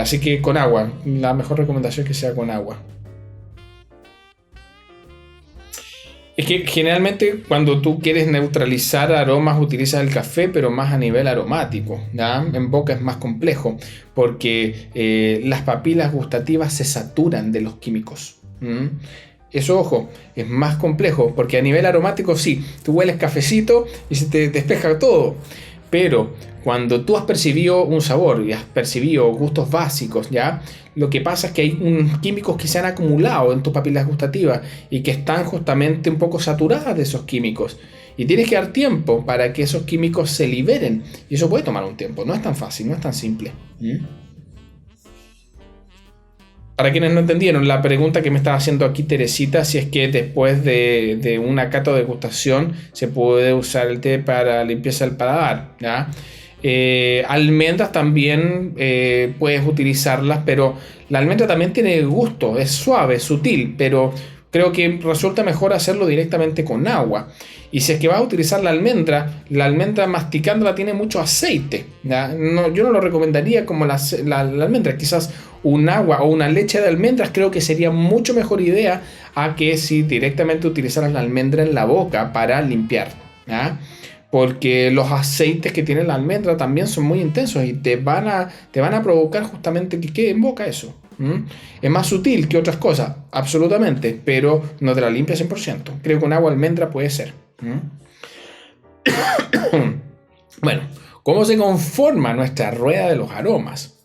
Así que con agua, la mejor recomendación es que sea con agua. Es que generalmente cuando tú quieres neutralizar aromas utilizas el café, pero más a nivel aromático, ¿ya? En boca es más complejo porque las papilas gustativas se saturan de los químicos. Eso, ojo, es más complejo porque a nivel aromático sí, tú hueles cafecito y se te despeja todo. Pero cuando tú has percibido un sabor y has percibido gustos básicos, ¿ya? Lo que pasa es que hay químicos que se han acumulado en tus papilas gustativas y que están justamente un poco saturadas de esos químicos. Y tienes que dar tiempo para que esos químicos se liberen. Y eso puede tomar un tiempo. No es tan fácil, no es tan simple. para quienes no entendieron, la pregunta que me estaba haciendo aquí Teresita, si es que después de una cata o degustación se puede usar el té para limpieza del paladar, ¿ya? Almendras también puedes utilizarlas, pero la almendra también tiene gusto, es suave, es sutil, pero creo que resulta mejor hacerlo directamente con agua. Y si es que vas a utilizar la almendra masticándola tiene mucho aceite, ¿ya? No, yo no lo recomendaría como la almendra. Quizás un agua o una leche de almendras creo que sería mucho mejor idea a que si directamente utilizaras la almendra en la boca para limpiar, ¿ya? Porque los aceites que tiene la almendra también son muy intensos y te van a provocar justamente que quede en boca eso. Es más sutil que otras cosas, absolutamente, pero no te la limpia 100%. Creo que un agua almendra puede ser. Bueno, ¿cómo se conforma nuestra rueda de los aromas?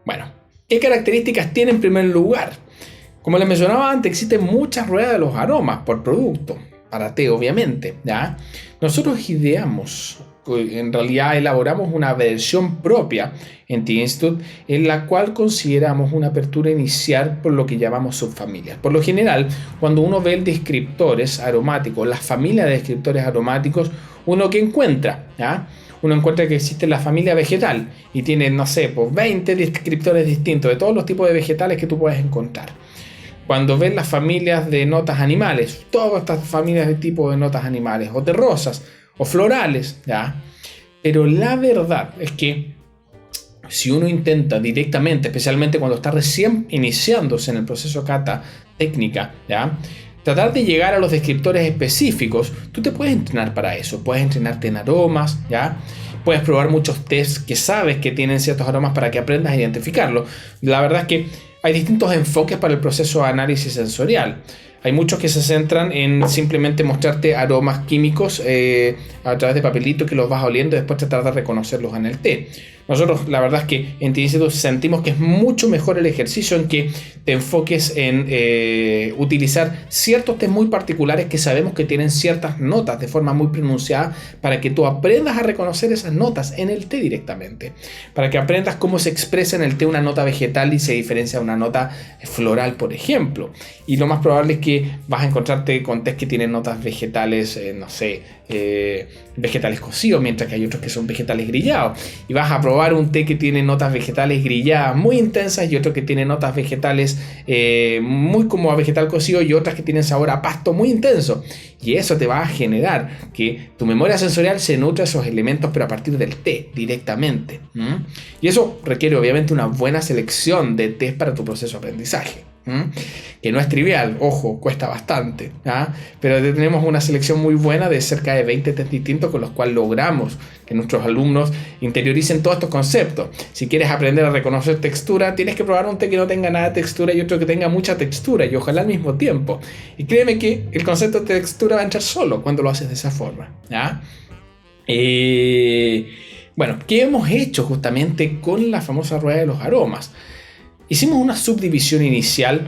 Bueno, ¿qué características tiene en primer lugar? Como les mencionaba antes, existen muchas ruedas de los aromas por producto, para té obviamente, ¿ya? Nosotros ideamos, en realidad elaboramos una versión propia en Tea Institute en la cual consideramos una apertura inicial por lo que llamamos subfamilias. Por lo general, cuando uno ve el descriptores aromáticos, las familias de descriptores aromáticos, uno que encuentra, ¿ya? Uno encuentra que existe la familia vegetal y tiene, no sé, pues 20 descriptores distintos de todos los tipos de vegetales que tú puedes encontrar. Cuando ves las familias de notas animales, todas estas familias de tipo de notas animales, o terrosas, o florales, ¿ya? Pero la verdad es que si uno intenta directamente, especialmente cuando está recién iniciándose en el proceso cata técnica, ¿ya? Tratar de llegar a los descriptores específicos, tú te puedes entrenar para eso. Puedes entrenarte en aromas, ¿ya? Puedes probar muchos tests que sabes que tienen ciertos aromas para que aprendas a identificarlos. La verdad es que hay distintos enfoques para el proceso de análisis sensorial. Hay muchos que se centran en simplemente mostrarte aromas químicos a través de papelitos que los vas oliendo y después tratar de reconocerlos en el té. Nosotros la verdad es que en Tea Institute sentimos que es mucho mejor el ejercicio en que te enfoques en utilizar ciertos tés muy particulares que sabemos que tienen ciertas notas de forma muy pronunciada para que tú aprendas a reconocer esas notas en el té directamente. Para que aprendas cómo se expresa en el té una nota vegetal y se diferencia de una nota floral, por ejemplo. Y lo más probable es que vas a encontrarte con tés que tienen notas vegetales, no sé, vegetales cocidos, mientras que hay otros que son vegetales grillados. Y vas a probar un té que tiene notas vegetales grilladas muy intensas y otro que tiene notas vegetales muy como a vegetal cocido y otras que tienen sabor a pasto muy intenso. Y eso te va a generar que tu memoria sensorial se nutra esos elementos, pero a partir del té directamente. Y eso requiere obviamente una buena selección de tés para tu proceso de aprendizaje. Que no es trivial, ojo, cuesta bastante, ¿ah? Pero tenemos una selección muy buena de cerca de 20 test distintos con los cuales logramos que nuestros alumnos interioricen todos estos conceptos. Si quieres aprender a reconocer textura, tienes que probar un té que no tenga nada de textura y otro que tenga mucha textura, y ojalá al mismo tiempo. Y créeme que el concepto de textura va a entrar solo cuando lo haces de esa forma, ¿ah? Bueno, ¿qué hemos hecho justamente con la famosa rueda de los aromas? Hicimos una subdivisión inicial,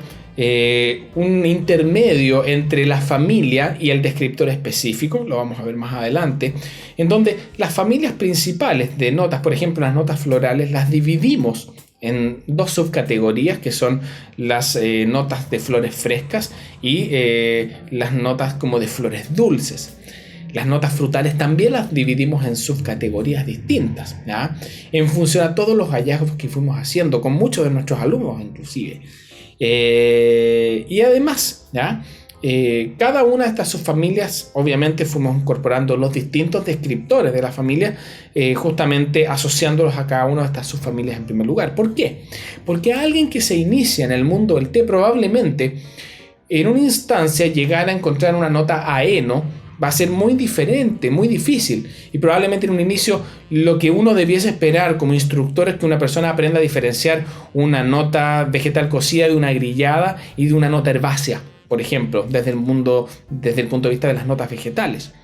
un intermedio entre la familia y el descriptor específico, lo vamos a ver más adelante, en donde las familias principales de notas, por ejemplo las notas florales, las dividimos en dos subcategorías que son las notas de flores frescas y las notas como de flores dulces. Las notas frutales también las dividimos en subcategorías distintas, ¿ya? En función a todos los hallazgos que fuimos haciendo con muchos de nuestros alumnos inclusive. Y además, ¿ya? Cada una de estas subfamilias obviamente fuimos incorporando los distintos descriptores de la familia, justamente asociándolos a cada una de estas subfamilias en primer lugar. ¿Por qué? Porque alguien que se inicia en el mundo del té probablemente en una instancia llegar a encontrar una nota a heno va a ser muy diferente, muy difícil, y probablemente en un inicio lo que uno debiese esperar como instructor es que una persona aprenda a diferenciar una nota vegetal cocida de una grillada y de una nota herbácea, por ejemplo, desde el punto de vista de las notas vegetales.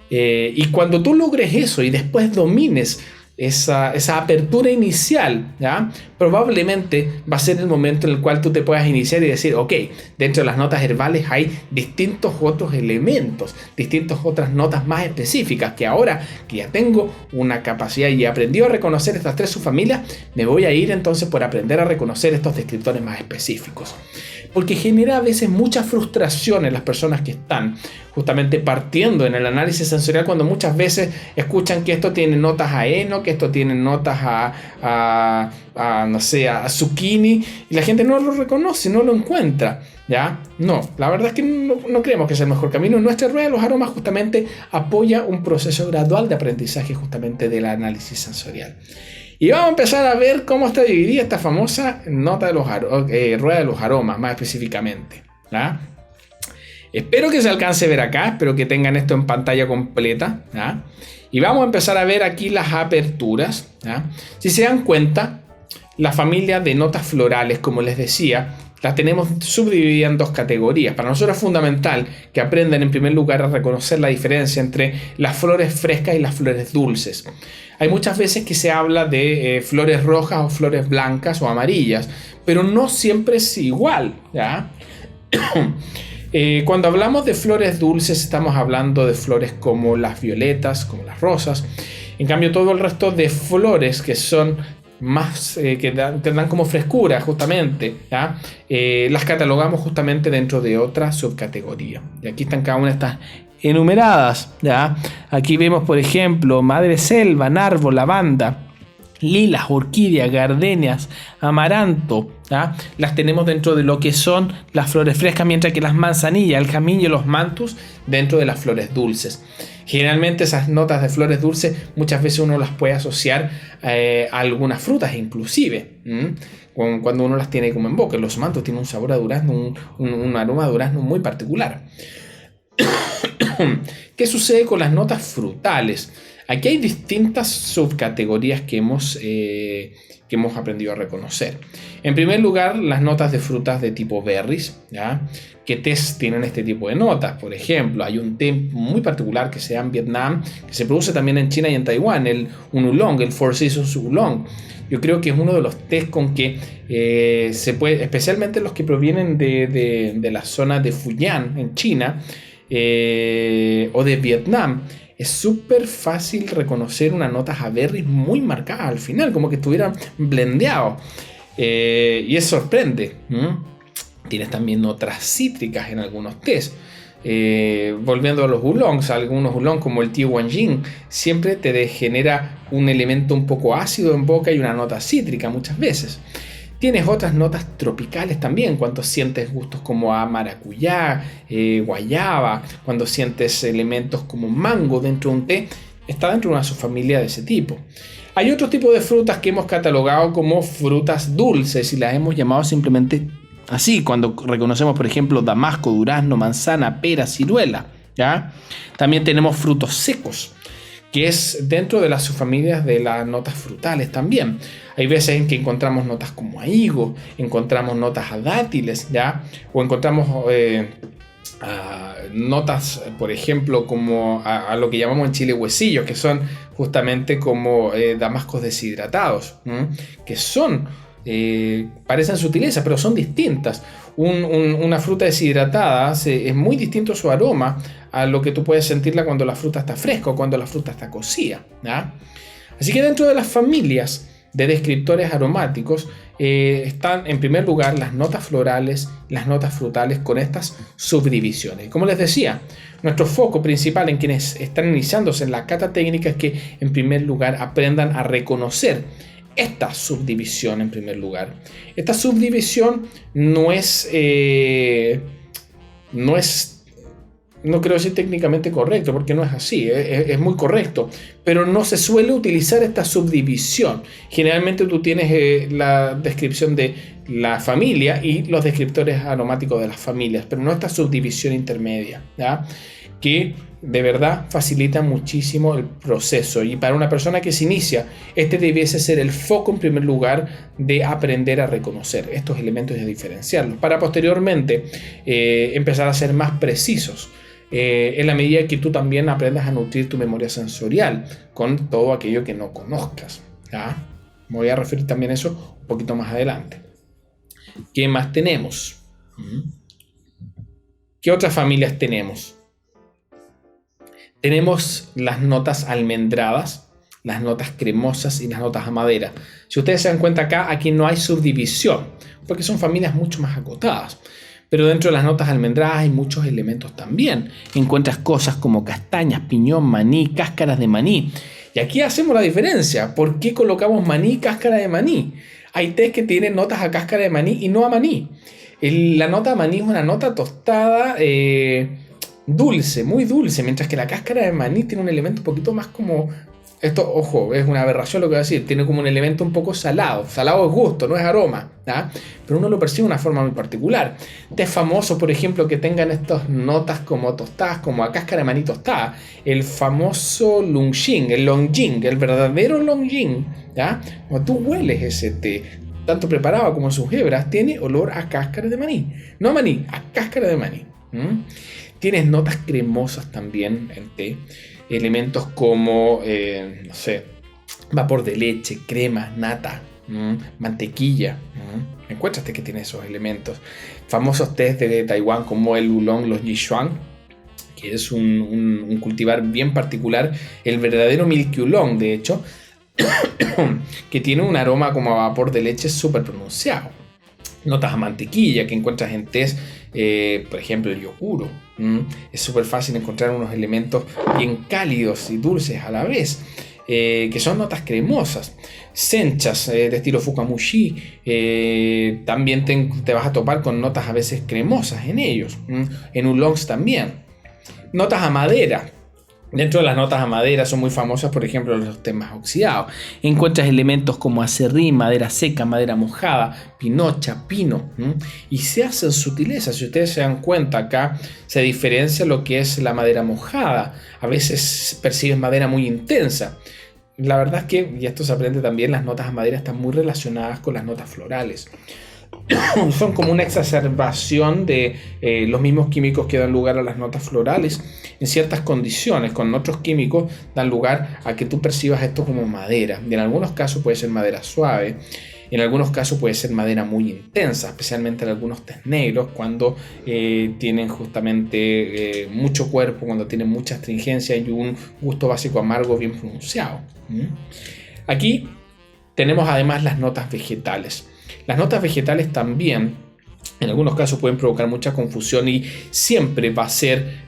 Y cuando tú logres eso y después domines esa apertura inicial, ¿ya? Probablemente va a ser el momento en el cual tú te puedas iniciar y decir, ok, dentro de las notas herbales hay distintos otros elementos, distintas otras notas más específicas, que ahora que ya tengo una capacidad y he aprendido a reconocer estas 3 subfamilias, me voy a ir entonces por aprender a reconocer estos descriptores más específicos. Porque genera a veces mucha frustración en las personas que están justamente partiendo en el análisis sensorial, cuando muchas veces escuchan que esto tiene notas a heno, que esto tiene notas no sé, a zucchini, y la gente no lo reconoce, no lo encuentra, ¿ya? No, la verdad es que no creemos que sea el mejor camino. Nuestra rueda de los aromas justamente apoya un proceso gradual de aprendizaje justamente del análisis sensorial. Y vamos a empezar a ver cómo está dividida esta famosa nota de rueda de los aromas, más específicamente, ¿ya? Espero que se alcance a ver acá, espero que tengan esto en pantalla completa, ¿ya? Y vamos a empezar a ver aquí las aperturas, ¿ya? Si se dan cuenta, la familia de notas florales, como les decía, las tenemos subdivididas en 2 categorías. Para nosotros es fundamental que aprendan en primer lugar a reconocer la diferencia entre las flores frescas y las flores dulces. Hay muchas veces que se habla de flores rojas o flores blancas o amarillas, pero no siempre es igual, ¿ya? Cuando hablamos de flores dulces estamos hablando de flores como las violetas, como las rosas. En cambio, todo el resto de flores que son más que dan como frescura justamente, ¿ya? Las catalogamos justamente dentro de otra subcategoría. Y aquí están cada una de estas enumeradas, ¿ya? Aquí vemos, por ejemplo, madreselva, nardo, lavanda, lilas, orquídeas, gardenias, amaranto, ¿ya? Las tenemos dentro de lo que son las flores frescas, mientras que las manzanillas, el jazmín y los mantus dentro de las flores dulces. Generalmente esas notas de flores dulces muchas veces uno las puede asociar a algunas frutas inclusive, cuando uno las tiene como en boca. Los mantos tienen un sabor a durazno, un aroma a durazno muy particular. ¿Qué sucede con las notas frutales? Aquí hay distintas subcategorías que hemos aprendido a reconocer. En primer lugar, las notas de frutas de tipo berries, ¿ya? ¿Qué tés tienen este tipo de notas? Por ejemplo, hay un té muy particular que se da en Vietnam, que se produce también en China y en Taiwán, el Oolong, el Four Seasons Oolong. Yo creo que es uno de los tés con que se puede, especialmente los que provienen de la zona de Fujian en China, o de Vietnam, es súper fácil reconocer unas notas a berries muy marcadas al final, como que estuvieran blendeados, y eso sorprende. Tienes también notas cítricas en algunos tés. Volviendo a los oolongs, algunos oolong como el Tea Wanjing siempre te genera un elemento un poco ácido en boca y una nota cítrica muchas veces. Tienes otras notas tropicales también, cuando sientes gustos como a maracuyá, guayaba, cuando sientes elementos como mango dentro de un té, está dentro de una subfamilia de ese tipo. Hay otro tipo de frutas que hemos catalogado como frutas dulces y las hemos llamado simplemente así, cuando reconocemos, por ejemplo, damasco, durazno, manzana, pera, ciruela, ¿ya? También tenemos frutos secos, que es dentro de las subfamilias de las notas frutales también. Hay veces en que encontramos notas como a higo, encontramos notas a dátiles, ¿ya? O encontramos notas, por ejemplo, como a lo que llamamos en Chile huesillos, que son justamente como damascos deshidratados, que son, parecen sutilezas, pero son distintas. Una fruta deshidratada es muy distinto su aroma a lo que tú puedes sentirla cuando la fruta está fresca o cuando la fruta está cocida, ¿ya? Así que dentro de las familias de descriptores aromáticos están en primer lugar las notas florales, las notas frutales con estas subdivisiones. Como les decía, nuestro foco principal en quienes están iniciándose en la cata técnica es que en primer lugar aprendan a reconocer esta subdivisión en primer lugar. Esta subdivisión no creo decir técnicamente correcto, porque no es así, es muy correcto, pero no se suele utilizar esta subdivisión. Generalmente tú tienes la descripción de la familia y los descriptores aromáticos de las familias, pero no esta subdivisión intermedia, ¿ya? Que de verdad facilita muchísimo el proceso, y para una persona que se inicia, este debiese ser el foco en primer lugar de aprender a reconocer estos elementos y a diferenciarlos, para posteriormente empezar a ser más precisos en la medida que tú también aprendas a nutrir tu memoria sensorial con todo aquello que no conozcas, ¿ya? Me voy a referir también a eso un poquito más adelante. ¿Qué más tenemos? ¿Qué otras familias tenemos? Tenemos las notas almendradas, las notas cremosas y las notas a madera. Si ustedes se dan cuenta acá, aquí no hay subdivisión, porque son familias mucho más acotadas. Pero dentro de las notas almendradas hay muchos elementos también. Encuentras cosas como castañas, piñón, maní, cáscaras de maní. Y aquí hacemos la diferencia. ¿Por qué colocamos maní y cáscara de maní? Hay tés que tienen notas a cáscara de maní y no a maní. La nota de maní es una nota tostada, dulce, muy dulce, mientras que la cáscara de maní tiene un elemento un poquito más como... Esto, ojo, es una aberración lo que voy a decir. Tiene como un elemento un poco salado. Salado es gusto, no es aroma, ¿ya? Pero uno lo percibe de una forma muy particular. Es famoso, por ejemplo, que tengan estas notas como tostadas, como a cáscara de maní tostada. El famoso Longjing, el Longjing, el verdadero Longjing, ¿ya? Cuando tú hueles ese té, tanto preparado como en sus hebras, tiene olor a cáscara de maní. No a maní, a cáscara de maní. Tienes notas cremosas también en té. Elementos como, no sé, vapor de leche, crema, nata, mantequilla. Encuentras que tiene esos elementos. Famosos tés de Taiwán como el Oolong, los Yichuan, que es un cultivar bien particular. El verdadero Milky Oolong, de hecho, que tiene un aroma como a vapor de leche súper pronunciado. Notas a mantequilla que encuentras en tés, por ejemplo el yoguro. Es súper fácil encontrar unos elementos bien cálidos y dulces a la vez, que son notas cremosas. Senchas de estilo Fukamushi, también te vas a topar con notas a veces cremosas en ellos. En oolongs también. Notas a madera. Dentro de las notas a madera son muy famosas, por ejemplo, los tés más oxidados. Encuentras elementos como acerrín, madera seca, madera mojada, pinocha, pino. Y se hacen sutilezas. Si ustedes se dan cuenta, acá se diferencia lo que es la madera mojada. A veces percibes madera muy intensa. La verdad es que, y esto se aprende también, las notas a madera están muy relacionadas con las notas florales. Son como una exacerbación de los mismos químicos que dan lugar a las notas florales en ciertas condiciones. Con otros químicos dan lugar a que tú percibas esto como madera. Y en algunos casos puede ser madera suave, en algunos casos puede ser madera muy intensa, especialmente en algunos tés negros cuando tienen justamente mucho cuerpo, cuando tienen mucha astringencia y un gusto básico amargo bien pronunciado. Aquí tenemos además las notas vegetales. Las notas vegetales también en algunos casos pueden provocar mucha confusión y siempre va a ser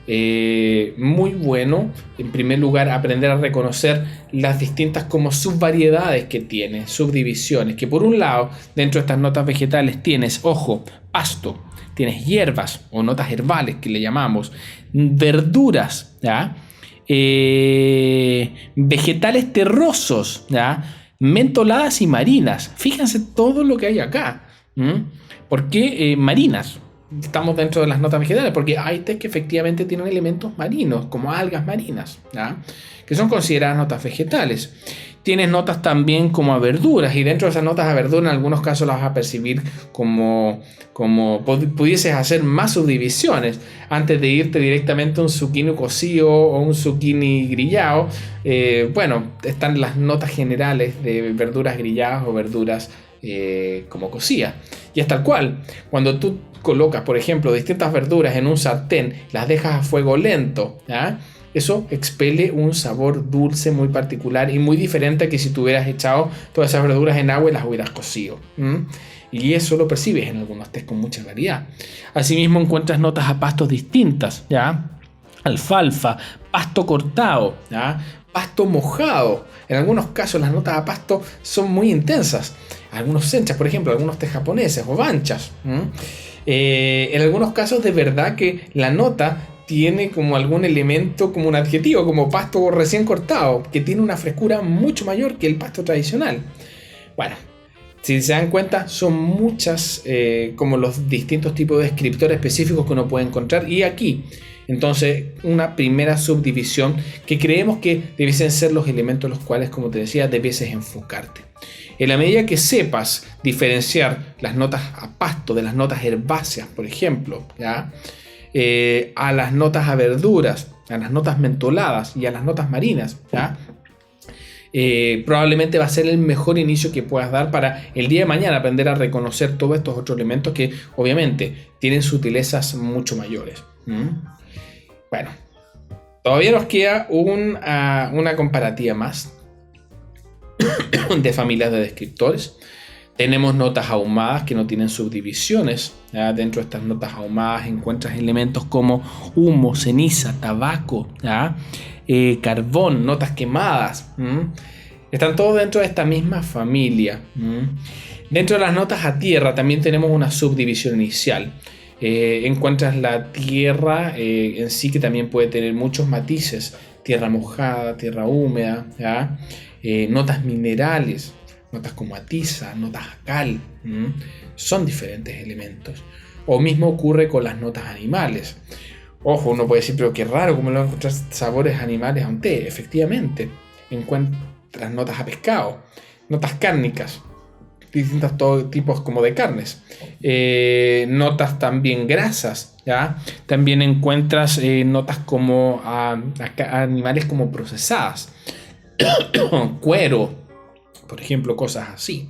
muy bueno, en primer lugar, aprender a reconocer las distintas como subvariedades que tiene, subdivisiones, que por un lado, dentro de estas notas vegetales tienes, ojo, pasto, tienes hierbas o notas herbales que le llamamos, verduras, ¿ya? Vegetales terrosos, ¿ya? Mentoladas y marinas. Fíjense todo lo que hay acá. ¿Por qué marinas? Estamos dentro de las notas vegetales porque hay tés que efectivamente tienen elementos marinos, como algas marinas, ¿ya? Que son consideradas notas vegetales. Tienes notas también como a verduras, y dentro de esas notas a verduras en algunos casos las vas a percibir como pudieses hacer más subdivisiones antes de irte directamente a un zucchini cocido o un zucchini grillado. Bueno, están las notas generales de verduras grilladas o verduras como cocidas, y es tal cual. Cuando tú colocas, por ejemplo, distintas verduras en un sartén, las dejas a fuego lento, ¿ya? Eso expele un sabor dulce muy particular y muy diferente a que si tú hubieras echado todas esas verduras en agua y las hubieras cocido. Y eso lo percibes en algunos tés con mucha variedad. Asimismo encuentras notas a pastos distintas, ¿ya? Alfalfa, pasto cortado, ¿ya? Pasto mojado. En algunos casos las notas a pasto son muy intensas. Algunos senchas, por ejemplo, algunos tés japoneses o banchas. En algunos casos de verdad que la nota tiene como algún elemento, como un adjetivo, como pasto recién cortado, que tiene una frescura mucho mayor que el pasto tradicional. Bueno, si se dan cuenta, son muchas como los distintos tipos de descriptores específicos que uno puede encontrar. Y aquí, entonces, una primera subdivisión que creemos que debiesen ser los elementos los cuales, como te decía, debieses enfocarte. En la medida que sepas diferenciar las notas a pasto de las notas herbáceas, por ejemplo, ¿ya? a las notas a verduras, a las notas mentoladas y a las notas marinas, ¿ya? Probablemente va a ser el mejor inicio que puedas dar para el día de mañana aprender a reconocer todos estos otros elementos que obviamente tienen sutilezas mucho mayores. Bueno, todavía nos queda una comparativa más de familias de descriptores. Tenemos notas ahumadas que no tienen subdivisiones, ¿ya? Dentro de estas notas ahumadas encuentras elementos como humo, ceniza, tabaco, ¿ya? Carbón, notas quemadas. Están todos dentro de esta misma familia. Dentro de las notas a tierra también tenemos una subdivisión inicial. Encuentras la tierra en sí, que también puede tener muchos matices: tierra mojada, tierra húmeda, ¿ya? Notas minerales, notas como a tiza, notas a cal. Son diferentes elementos. O mismo ocurre con las notas animales. Ojo, uno puede decir, pero qué raro, ¿cómo le van a encontrar sabores animales a un té? Efectivamente, encuentras notas a pescado, notas cárnicas, distintos tipos como de carnes, notas también grasas, ¿ya? También encuentras notas como a animales como procesadas, cuero, por ejemplo, cosas así.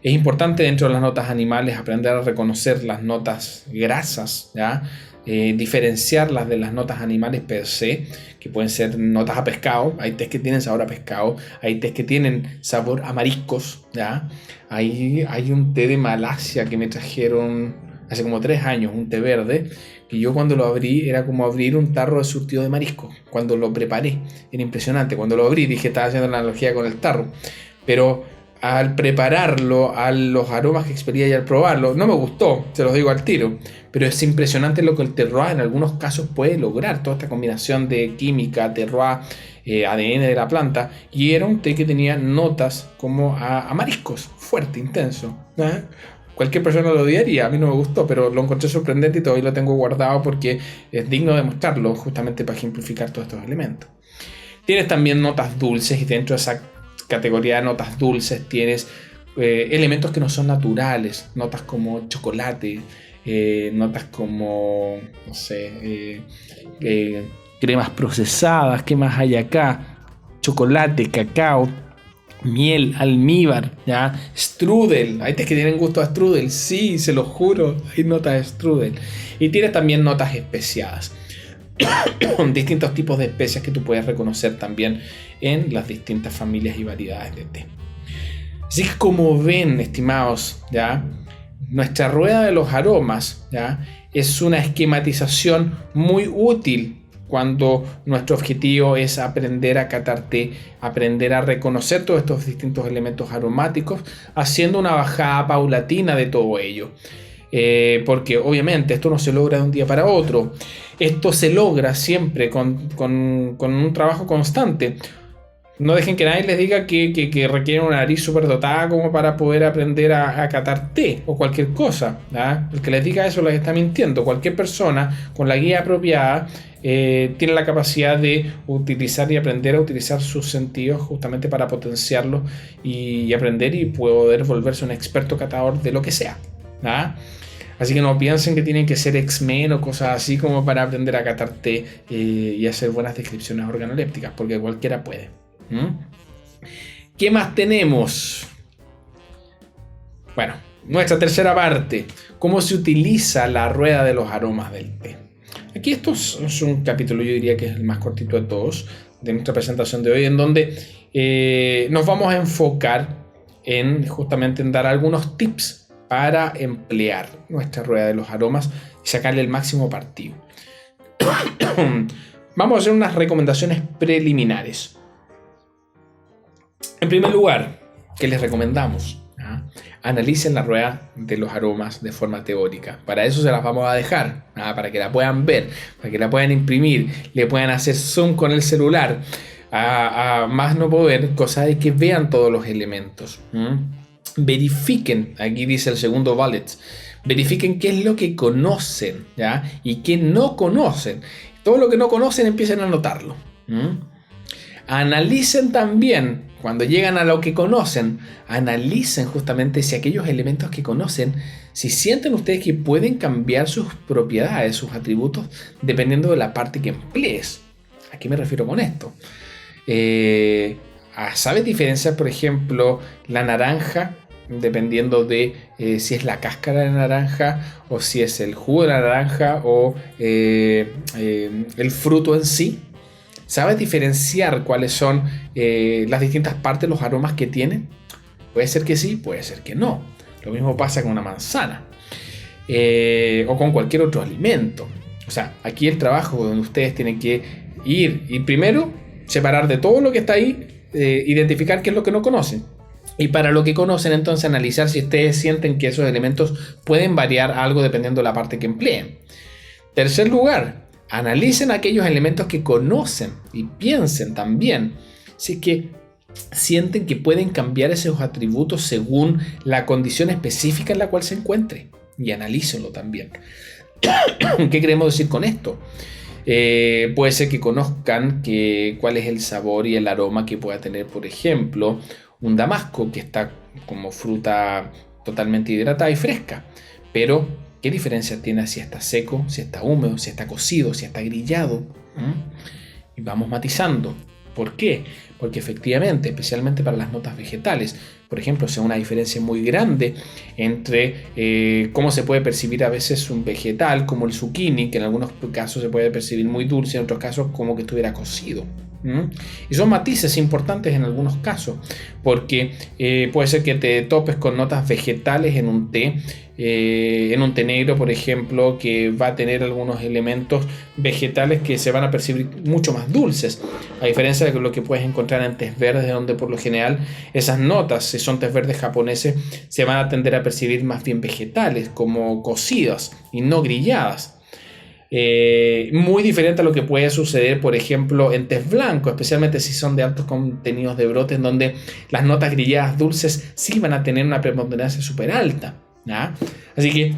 Es importante dentro de las notas animales aprender a reconocer las notas grasas, ¿ya? Diferenciarlas de las notas animales per se, que pueden ser notas a pescado. Hay tés que tienen sabor a pescado, hay tés que tienen sabor a mariscos, ¿ya? Hay un té de Malasia que me trajeron hace como 3 años, un té verde, que yo cuando lo abrí era como abrir un tarro de surtido de marisco. Cuando lo preparé era impresionante. Cuando lo abrí dije, estaba haciendo la analogía con el tarro, pero al prepararlo, a los aromas que expelía y al probarlo, no me gustó, se los digo al tiro, pero es impresionante lo que el terroir en algunos casos puede lograr, toda esta combinación de química, terroir, ADN de la planta, y era un té que tenía notas como a mariscos, fuerte, intenso, ¿eh? Cualquier persona lo odiaría, a mí no me gustó, pero lo encontré sorprendente y todavía lo tengo guardado porque es digno de mostrarlo, justamente para ejemplificar todos estos elementos. Tienes también notas dulces, y dentro de esa categoría de notas dulces tienes elementos que no son naturales, notas como chocolate, notas como, no sé, cremas procesadas. ¿Qué más hay acá? Chocolate, cacao, miel, almíbar, ¿ya? Strudel, hay tés que tienen gusto a strudel, sí, se lo juro, hay notas de strudel. Y tienes también notas especiadas, distintos tipos de especias que tú puedes reconocer también en las distintas familias y variedades de té. Así que, como ven, estimados, ¿ya? Nuestra rueda de los aromas, ¿ya? Es una esquematización muy útil cuando nuestro objetivo es aprender a catar té, aprender a reconocer todos estos distintos elementos aromáticos, haciendo una bajada paulatina de todo ello. Porque obviamente esto no se logra de un día para otro. Esto se logra siempre con un trabajo constante. No dejen que nadie les diga que requiere una nariz súper dotada como para poder aprender a catar té o cualquier cosa, ¿verdad? El que les diga eso les está mintiendo. Cualquier persona con la guía apropiada tiene la capacidad de utilizar y aprender a utilizar sus sentidos justamente para potenciarlos y aprender y poder volverse un experto catador de lo que sea, ¿verdad? Así que no piensen que tienen que ser X-Men o cosas así como para aprender a catar té y hacer buenas descripciones organolépticas, porque cualquiera puede. ¿Qué más tenemos? Bueno, nuestra tercera parte: cómo se utiliza la rueda de los aromas del té. Aquí esto es un capítulo, yo diría que es el más cortito de todos de nuestra presentación de hoy, en donde nos vamos a enfocar justamente en dar algunos tips para emplear nuestra rueda de los aromas y sacarle el máximo partido. Vamos a hacer unas recomendaciones preliminares. En primer lugar, ¿qué les recomendamos? Analicen la rueda de los aromas de forma teórica. Para eso se las vamos a dejar, para que la puedan ver, para que la puedan imprimir, le puedan hacer zoom con el celular, a más no poder, cosa de que vean todos los elementos. Verifiquen, aquí dice el segundo bullet, verifiquen qué es lo que conocen, ¿ya? Y qué no conocen. Todo lo que no conocen, empiecen a anotarlo. Analicen también, cuando llegan a lo que conocen, analicen justamente si aquellos elementos que conocen, si sienten ustedes que pueden cambiar sus propiedades, sus atributos, dependiendo de la parte que emplees. ¿A qué me refiero con esto? ¿Sabes diferenciar, por ejemplo, la naranja, dependiendo de si es la cáscara de naranja, o si es el jugo de la naranja, o el fruto en sí? ¿Sabes diferenciar cuáles son las distintas partes, los aromas que tienen? Puede ser que sí, puede ser que no. Lo mismo pasa con una manzana o con cualquier otro alimento. O sea, aquí el trabajo donde ustedes tienen que ir y primero separar de todo lo que está ahí, identificar qué es lo que no conocen. Y para lo que conocen, entonces analizar si ustedes sienten que esos elementos pueden variar algo dependiendo de la parte que empleen. Tercer lugar, analicen aquellos elementos que conocen y piensen también si es que sienten que pueden cambiar esos atributos según la condición específica en la cual se encuentre. Y analícenlo también. ¿Qué queremos decir con esto? Puede ser que conozcan cuál es el sabor y el aroma que pueda tener, por ejemplo, un damasco que está como fruta totalmente hidratada y fresca. Pero, ¿qué diferencia tiene si está seco, si está húmedo, si está cocido, si está grillado? Y vamos matizando. ¿Por qué? Porque efectivamente, especialmente para las notas vegetales, por ejemplo, sea una diferencia muy grande entre cómo se puede percibir a veces un vegetal como el zucchini, que en algunos casos se puede percibir muy dulce, en otros casos como que estuviera cocido. Y son matices importantes en algunos casos, porque puede ser que te topes con notas vegetales en un té negro, por ejemplo, que va a tener algunos elementos vegetales que se van a percibir mucho más dulces, a diferencia de lo que puedes encontrar en tés verdes, donde por lo general esas notas, si son tés verdes japoneses, se van a tender a percibir más bien vegetales, como cocidas y no grilladas. Muy diferente a lo que puede suceder, por ejemplo, en tés blanco, especialmente si son de altos contenidos de brotes, donde las notas grilladas dulces sí van a tener una preponderancia súper alta, ¿ya? Así que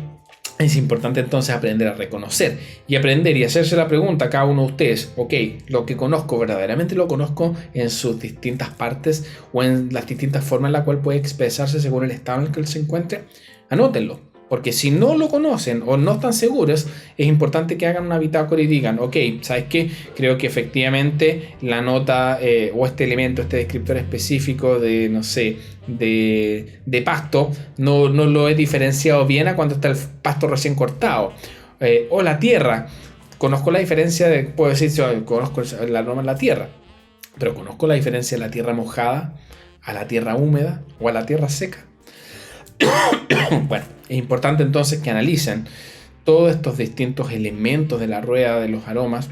es importante entonces aprender a reconocer y aprender y hacerse la pregunta a cada uno de ustedes: ok, lo que conozco, ¿verdaderamente lo conozco en sus distintas partes o en las distintas formas en las cuales puede expresarse según el estado en el que se encuentre? Anótenlo. Porque si no lo conocen o no están seguros, es importante que hagan una bitácora y digan: ok, ¿sabes qué? Creo que efectivamente la nota o este elemento, este descriptor específico de, no sé, de pasto, no lo he diferenciado bien a cuando está el pasto recién cortado. O la tierra. Conozco la diferencia puedo decir, conozco el aroma en la tierra, pero conozco la diferencia de la tierra mojada a la tierra húmeda o a la tierra seca. Bueno, es importante entonces que analicen todos estos distintos elementos de la rueda de los aromas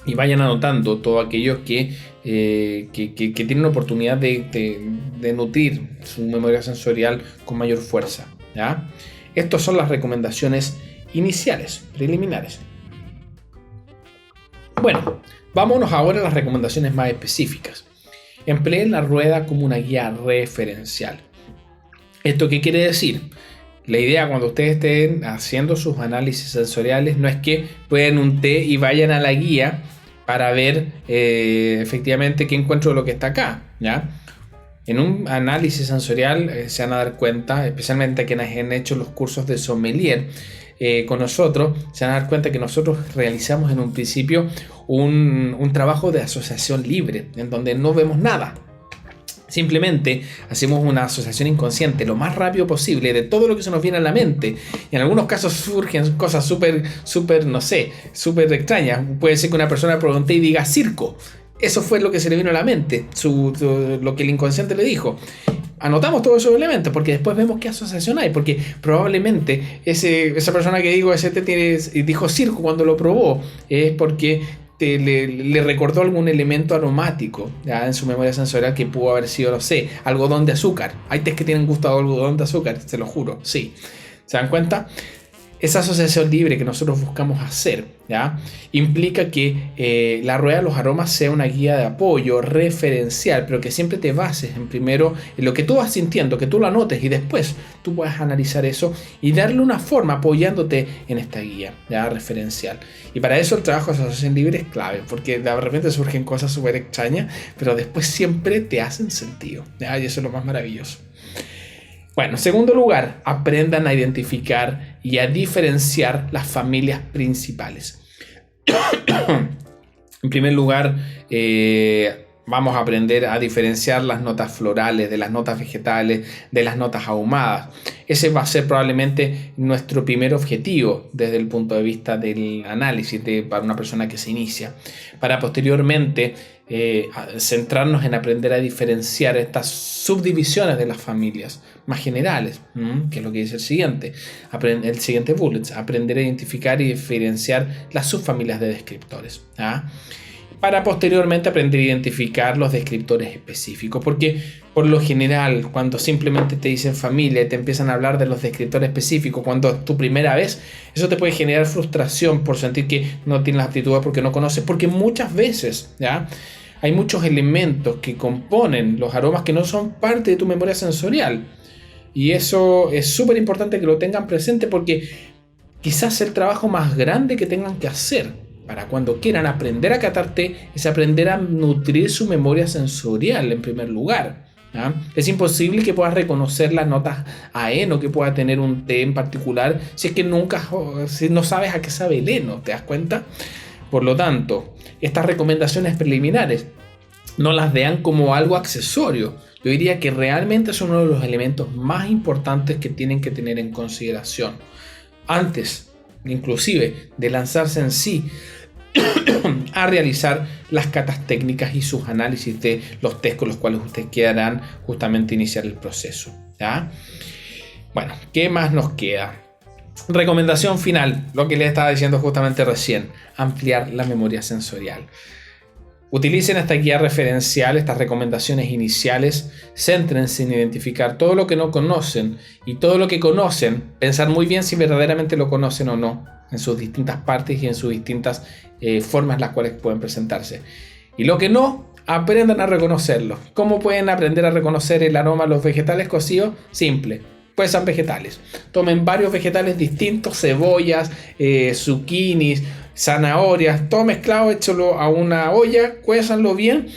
y vayan anotando todos aquellos que tienen oportunidad de nutrir su memoria sensorial con mayor fuerza, ¿ya? Estas son las recomendaciones iniciales, preliminares. Bueno, vámonos ahora a las recomendaciones más específicas. Empleen la rueda como una guía referencial. ¿Esto qué quiere decir? La idea cuando ustedes estén haciendo sus análisis sensoriales no es que prueben un té y vayan a la guía para ver efectivamente qué encuentro de lo que está acá, ¿ya? En un análisis sensorial se van a dar cuenta, especialmente quienes han hecho los cursos de sommelier con nosotros, se van a dar cuenta que nosotros realizamos en un principio un trabajo de asociación libre, en donde no vemos nada. Simplemente hacemos una asociación inconsciente lo más rápido posible de todo lo que se nos viene a la mente. Y en algunos casos surgen cosas súper, no sé, súper extrañas. Puede ser que una persona pregunte y diga circo. Eso fue lo que se le vino a la mente, lo que el inconsciente le dijo. Anotamos todos esos elementos porque después vemos qué asociación hay. Porque probablemente esa persona que dijo circo cuando lo probó es porque le recordó algún elemento aromático, ¿ya? En su memoria sensorial, que pudo haber sido, no sé, algodón de azúcar. Hay tés que tienen gusto a algodón de azúcar, se lo juro, sí. ¿Se dan cuenta? Esa asociación libre que nosotros buscamos hacer, ¿ya? Implica que la rueda de los aromas sea una guía de apoyo referencial, pero que siempre te bases en primero en lo que tú vas sintiendo, que tú lo anotes y después tú puedas analizar eso y darle una forma apoyándote en esta guía, ¿ya? Referencial. Y para eso el trabajo de asociación libre es clave, porque de repente surgen cosas súper extrañas, pero después siempre te hacen sentido, ¿ya? Y eso es lo más maravilloso. Bueno, en segundo lugar, aprendan a identificar y a diferenciar las familias principales. En primer lugar, vamos a aprender a diferenciar las notas florales de las notas vegetales, de las notas ahumadas. Ese va a ser probablemente nuestro primer objetivo desde el punto de vista del análisis para una persona que se inicia, para posteriormente centrarnos en aprender a diferenciar estas subdivisiones de las familias más generales, que es lo que dice el siguiente bullet, aprender a identificar y diferenciar las subfamilias de descriptores, para posteriormente aprender a identificar los descriptores específicos, porque por lo general cuando simplemente te dicen familia y te empiezan a hablar de los descriptores específicos cuando es tu primera vez, eso te puede generar frustración por sentir que no tienes las aptitudes porque no conoces, porque muchas veces, ¿ya?, hay muchos elementos que componen los aromas que no son parte de tu memoria sensorial, y eso es súper importante que lo tengan presente, porque quizás el trabajo más grande que tengan que hacer para cuando quieran aprender a catar té es aprender a nutrir su memoria sensorial en primer lugar, ¿ya? Es imposible que puedas reconocer las notas a heno que pueda tener un té en particular si es que si no sabes a qué sabe el heno, ¿te das cuenta? Por lo tanto, estas recomendaciones preliminares no las vean como algo accesorio. Yo diría que realmente son uno de los elementos más importantes que tienen que tener en consideración antes, inclusive, de lanzarse en sí a realizar las catas técnicas y sus análisis de los test con los cuales ustedes quieran justamente iniciar el proceso, ¿ya? Bueno, ¿qué más nos queda? Recomendación final, lo que les estaba diciendo justamente recién: ampliar la memoria sensorial. Utilicen esta guía referencial, estas recomendaciones iniciales, céntrense en identificar todo lo que no conocen y todo lo que conocen, pensar muy bien si verdaderamente lo conocen o no, en sus distintas partes y en sus distintas formas en las cuales pueden presentarse. Y lo que no, aprendan a reconocerlo. ¿Cómo pueden aprender a reconocer el aroma de los vegetales cocidos? Simple. Pues son vegetales. Tomen varios vegetales distintos, cebollas, zucchinis, zanahorias, todo mezclado, échalo a una olla, cuézanlo bien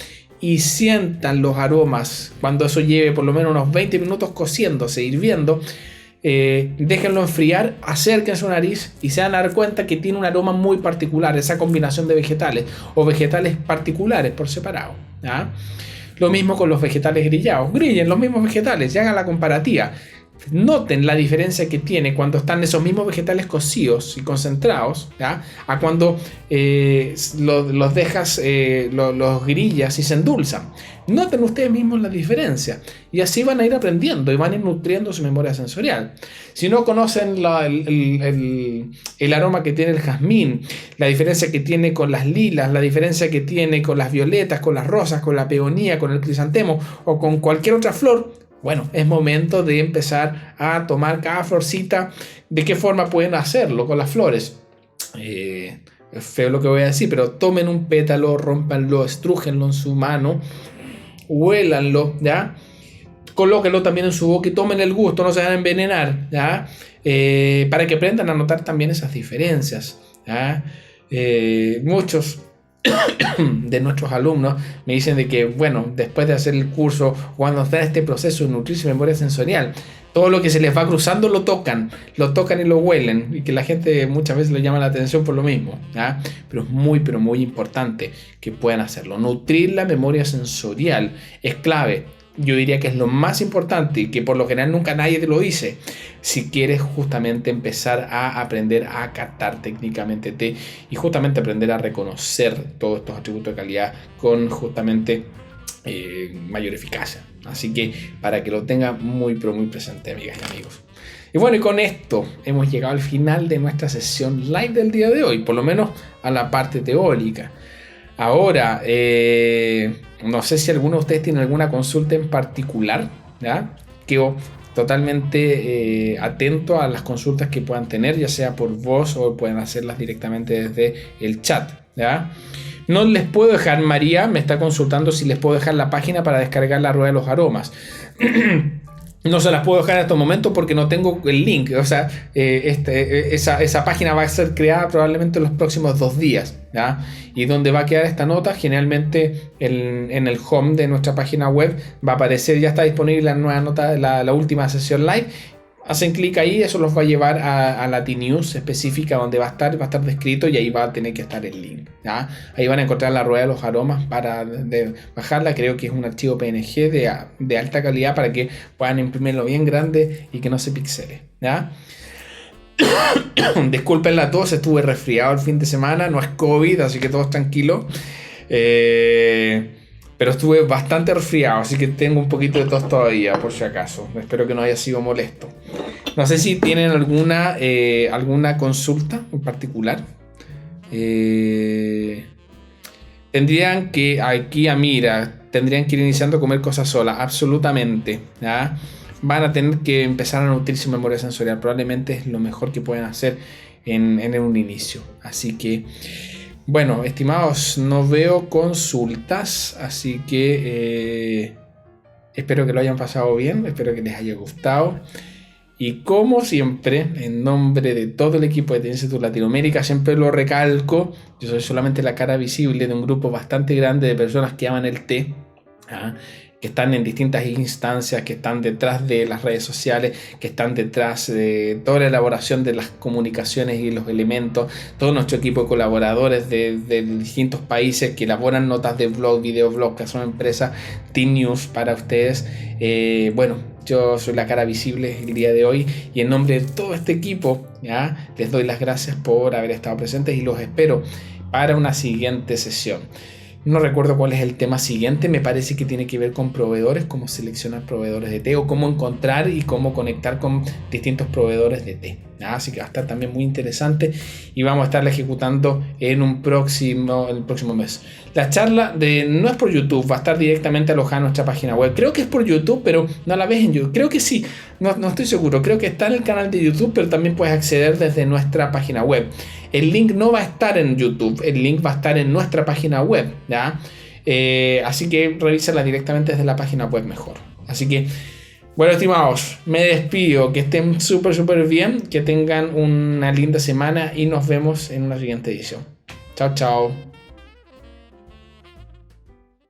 y sientan los aromas. Cuando eso lleve por lo menos unos 20 minutos cociéndose, hirviendo, déjenlo enfriar, acérquense a su nariz y se van a dar cuenta que tiene un aroma muy particular, esa combinación de vegetales o vegetales particulares por separado, ¿ya? Lo mismo con los vegetales grillados. Grillen los mismos vegetales y hagan la comparativa. Noten la diferencia que tiene cuando están esos mismos vegetales cocidos y concentrados, ¿ya?, a cuando los dejas, los grillas y se endulzan. Noten ustedes mismos la diferencia y así van a ir aprendiendo y van a ir nutriendo su memoria sensorial. Si no conocen el aroma que tiene el jazmín, la diferencia que tiene con las lilas, la diferencia que tiene con las violetas, con las rosas, con la peonía, con el crisantemo o con cualquier otra flor, bueno, es momento de empezar a tomar cada florcita. ¿De qué forma pueden hacerlo con las flores? Es feo lo que voy a decir, pero tomen un pétalo, rómpanlo, estrújenlo en su mano, huélanlo, ¿ya? Colóquenlo también en su boca y tomen el gusto, no se van a envenenar, ¿ya? Para que aprendan a notar también esas diferencias, ¿ya? Muchos de nuestros alumnos me dicen de que, bueno, después de hacer el curso, cuando está este proceso de nutrirse memoria sensorial, todo lo que se les va cruzando lo tocan y lo huelen, y que la gente muchas veces le llama la atención por lo mismo, ¿ya? Pero es muy importante que puedan hacerlo. Nutrir la memoria sensorial es clave. Yo diría que es lo más importante y que por lo general nunca nadie te lo dice si quieres justamente empezar a aprender a catar técnicamente té y justamente aprender a reconocer todos estos atributos de calidad con justamente mayor eficacia. Así que para que lo tengan muy presente, amigas y amigos. Y bueno, y con esto hemos llegado al final de nuestra sesión live del día de hoy, por lo menos a la parte teórica. Ahora, no sé si alguno de ustedes tiene alguna consulta en particular, ¿ya? Que totalmente atento a las consultas que puedan tener, ya sea por voz o pueden hacerlas directamente desde el chat, ¿ya? No les puedo dejar, María me está consultando si les puedo dejar la página para descargar la rueda de los aromas. No se las puedo dejar en estos momentos porque no tengo el link. O sea, esa página va a ser creada probablemente en los próximos 2 días, ¿ya? Y donde va a quedar esta nota, generalmente en el home de nuestra página web va a aparecer, ya está disponible la nueva nota, la última sesión live. Hacen clic ahí, eso los va a llevar a la T-News específica donde va a estar descrito y ahí va a tener que estar el link, ¿ya? Ahí van a encontrar la rueda de los aromas para bajarla. Creo que es un archivo PNG de alta calidad para que puedan imprimirlo bien grande y que no se pixele, ¿ya? Disculpen la tos, estuve resfriado el fin de semana, no es COVID, así que todos tranquilos. Pero estuve bastante resfriado, así que tengo un poquito de tos todavía, por si acaso. Espero que no haya sido molesto. No sé si tienen alguna consulta en particular. Tendrían que ir iniciando a comer cosas solas, absolutamente, ¿ya? Van a tener que empezar a nutrir su memoria sensorial. Probablemente es lo mejor que pueden hacer en un inicio. Así que... bueno, estimados, no veo consultas, así que espero que lo hayan pasado bien, espero que les haya gustado. Y como siempre, en nombre de todo el equipo de T-Institute Latinoamérica, siempre lo recalco, yo soy solamente la cara visible de un grupo bastante grande de personas que aman el té, ¿ah? Que están en distintas instancias, que están detrás de las redes sociales, que están detrás de toda la elaboración de las comunicaciones y los elementos, todo nuestro equipo de colaboradores de distintos países que elaboran notas de blog, videoblog, que son empresas T-News para ustedes. Bueno, yo soy la cara visible el día de hoy y en nombre de todo este equipo, ¿ya? Les doy las gracias por haber estado presentes y los espero para una siguiente sesión. No recuerdo cuál es el tema siguiente, me parece que tiene que ver con proveedores, cómo seleccionar proveedores de té o cómo encontrar y cómo conectar con distintos proveedores de té. Así que va a estar también muy interesante y vamos a estarla ejecutando en el próximo mes. La charla no es por YouTube, va a estar directamente alojada en nuestra página web. Creo que es por YouTube, pero no la ves en YouTube. Creo que sí, no estoy seguro. Creo que está en el canal de YouTube, pero también puedes acceder desde nuestra página web. El link no va a estar en YouTube, el link va a estar en nuestra página web, ¿ya? Así que revísala directamente desde la página web mejor. Así que, bueno, estimados, me despido, que estén súper bien, que tengan una linda semana y nos vemos en una siguiente edición. Chao, chao.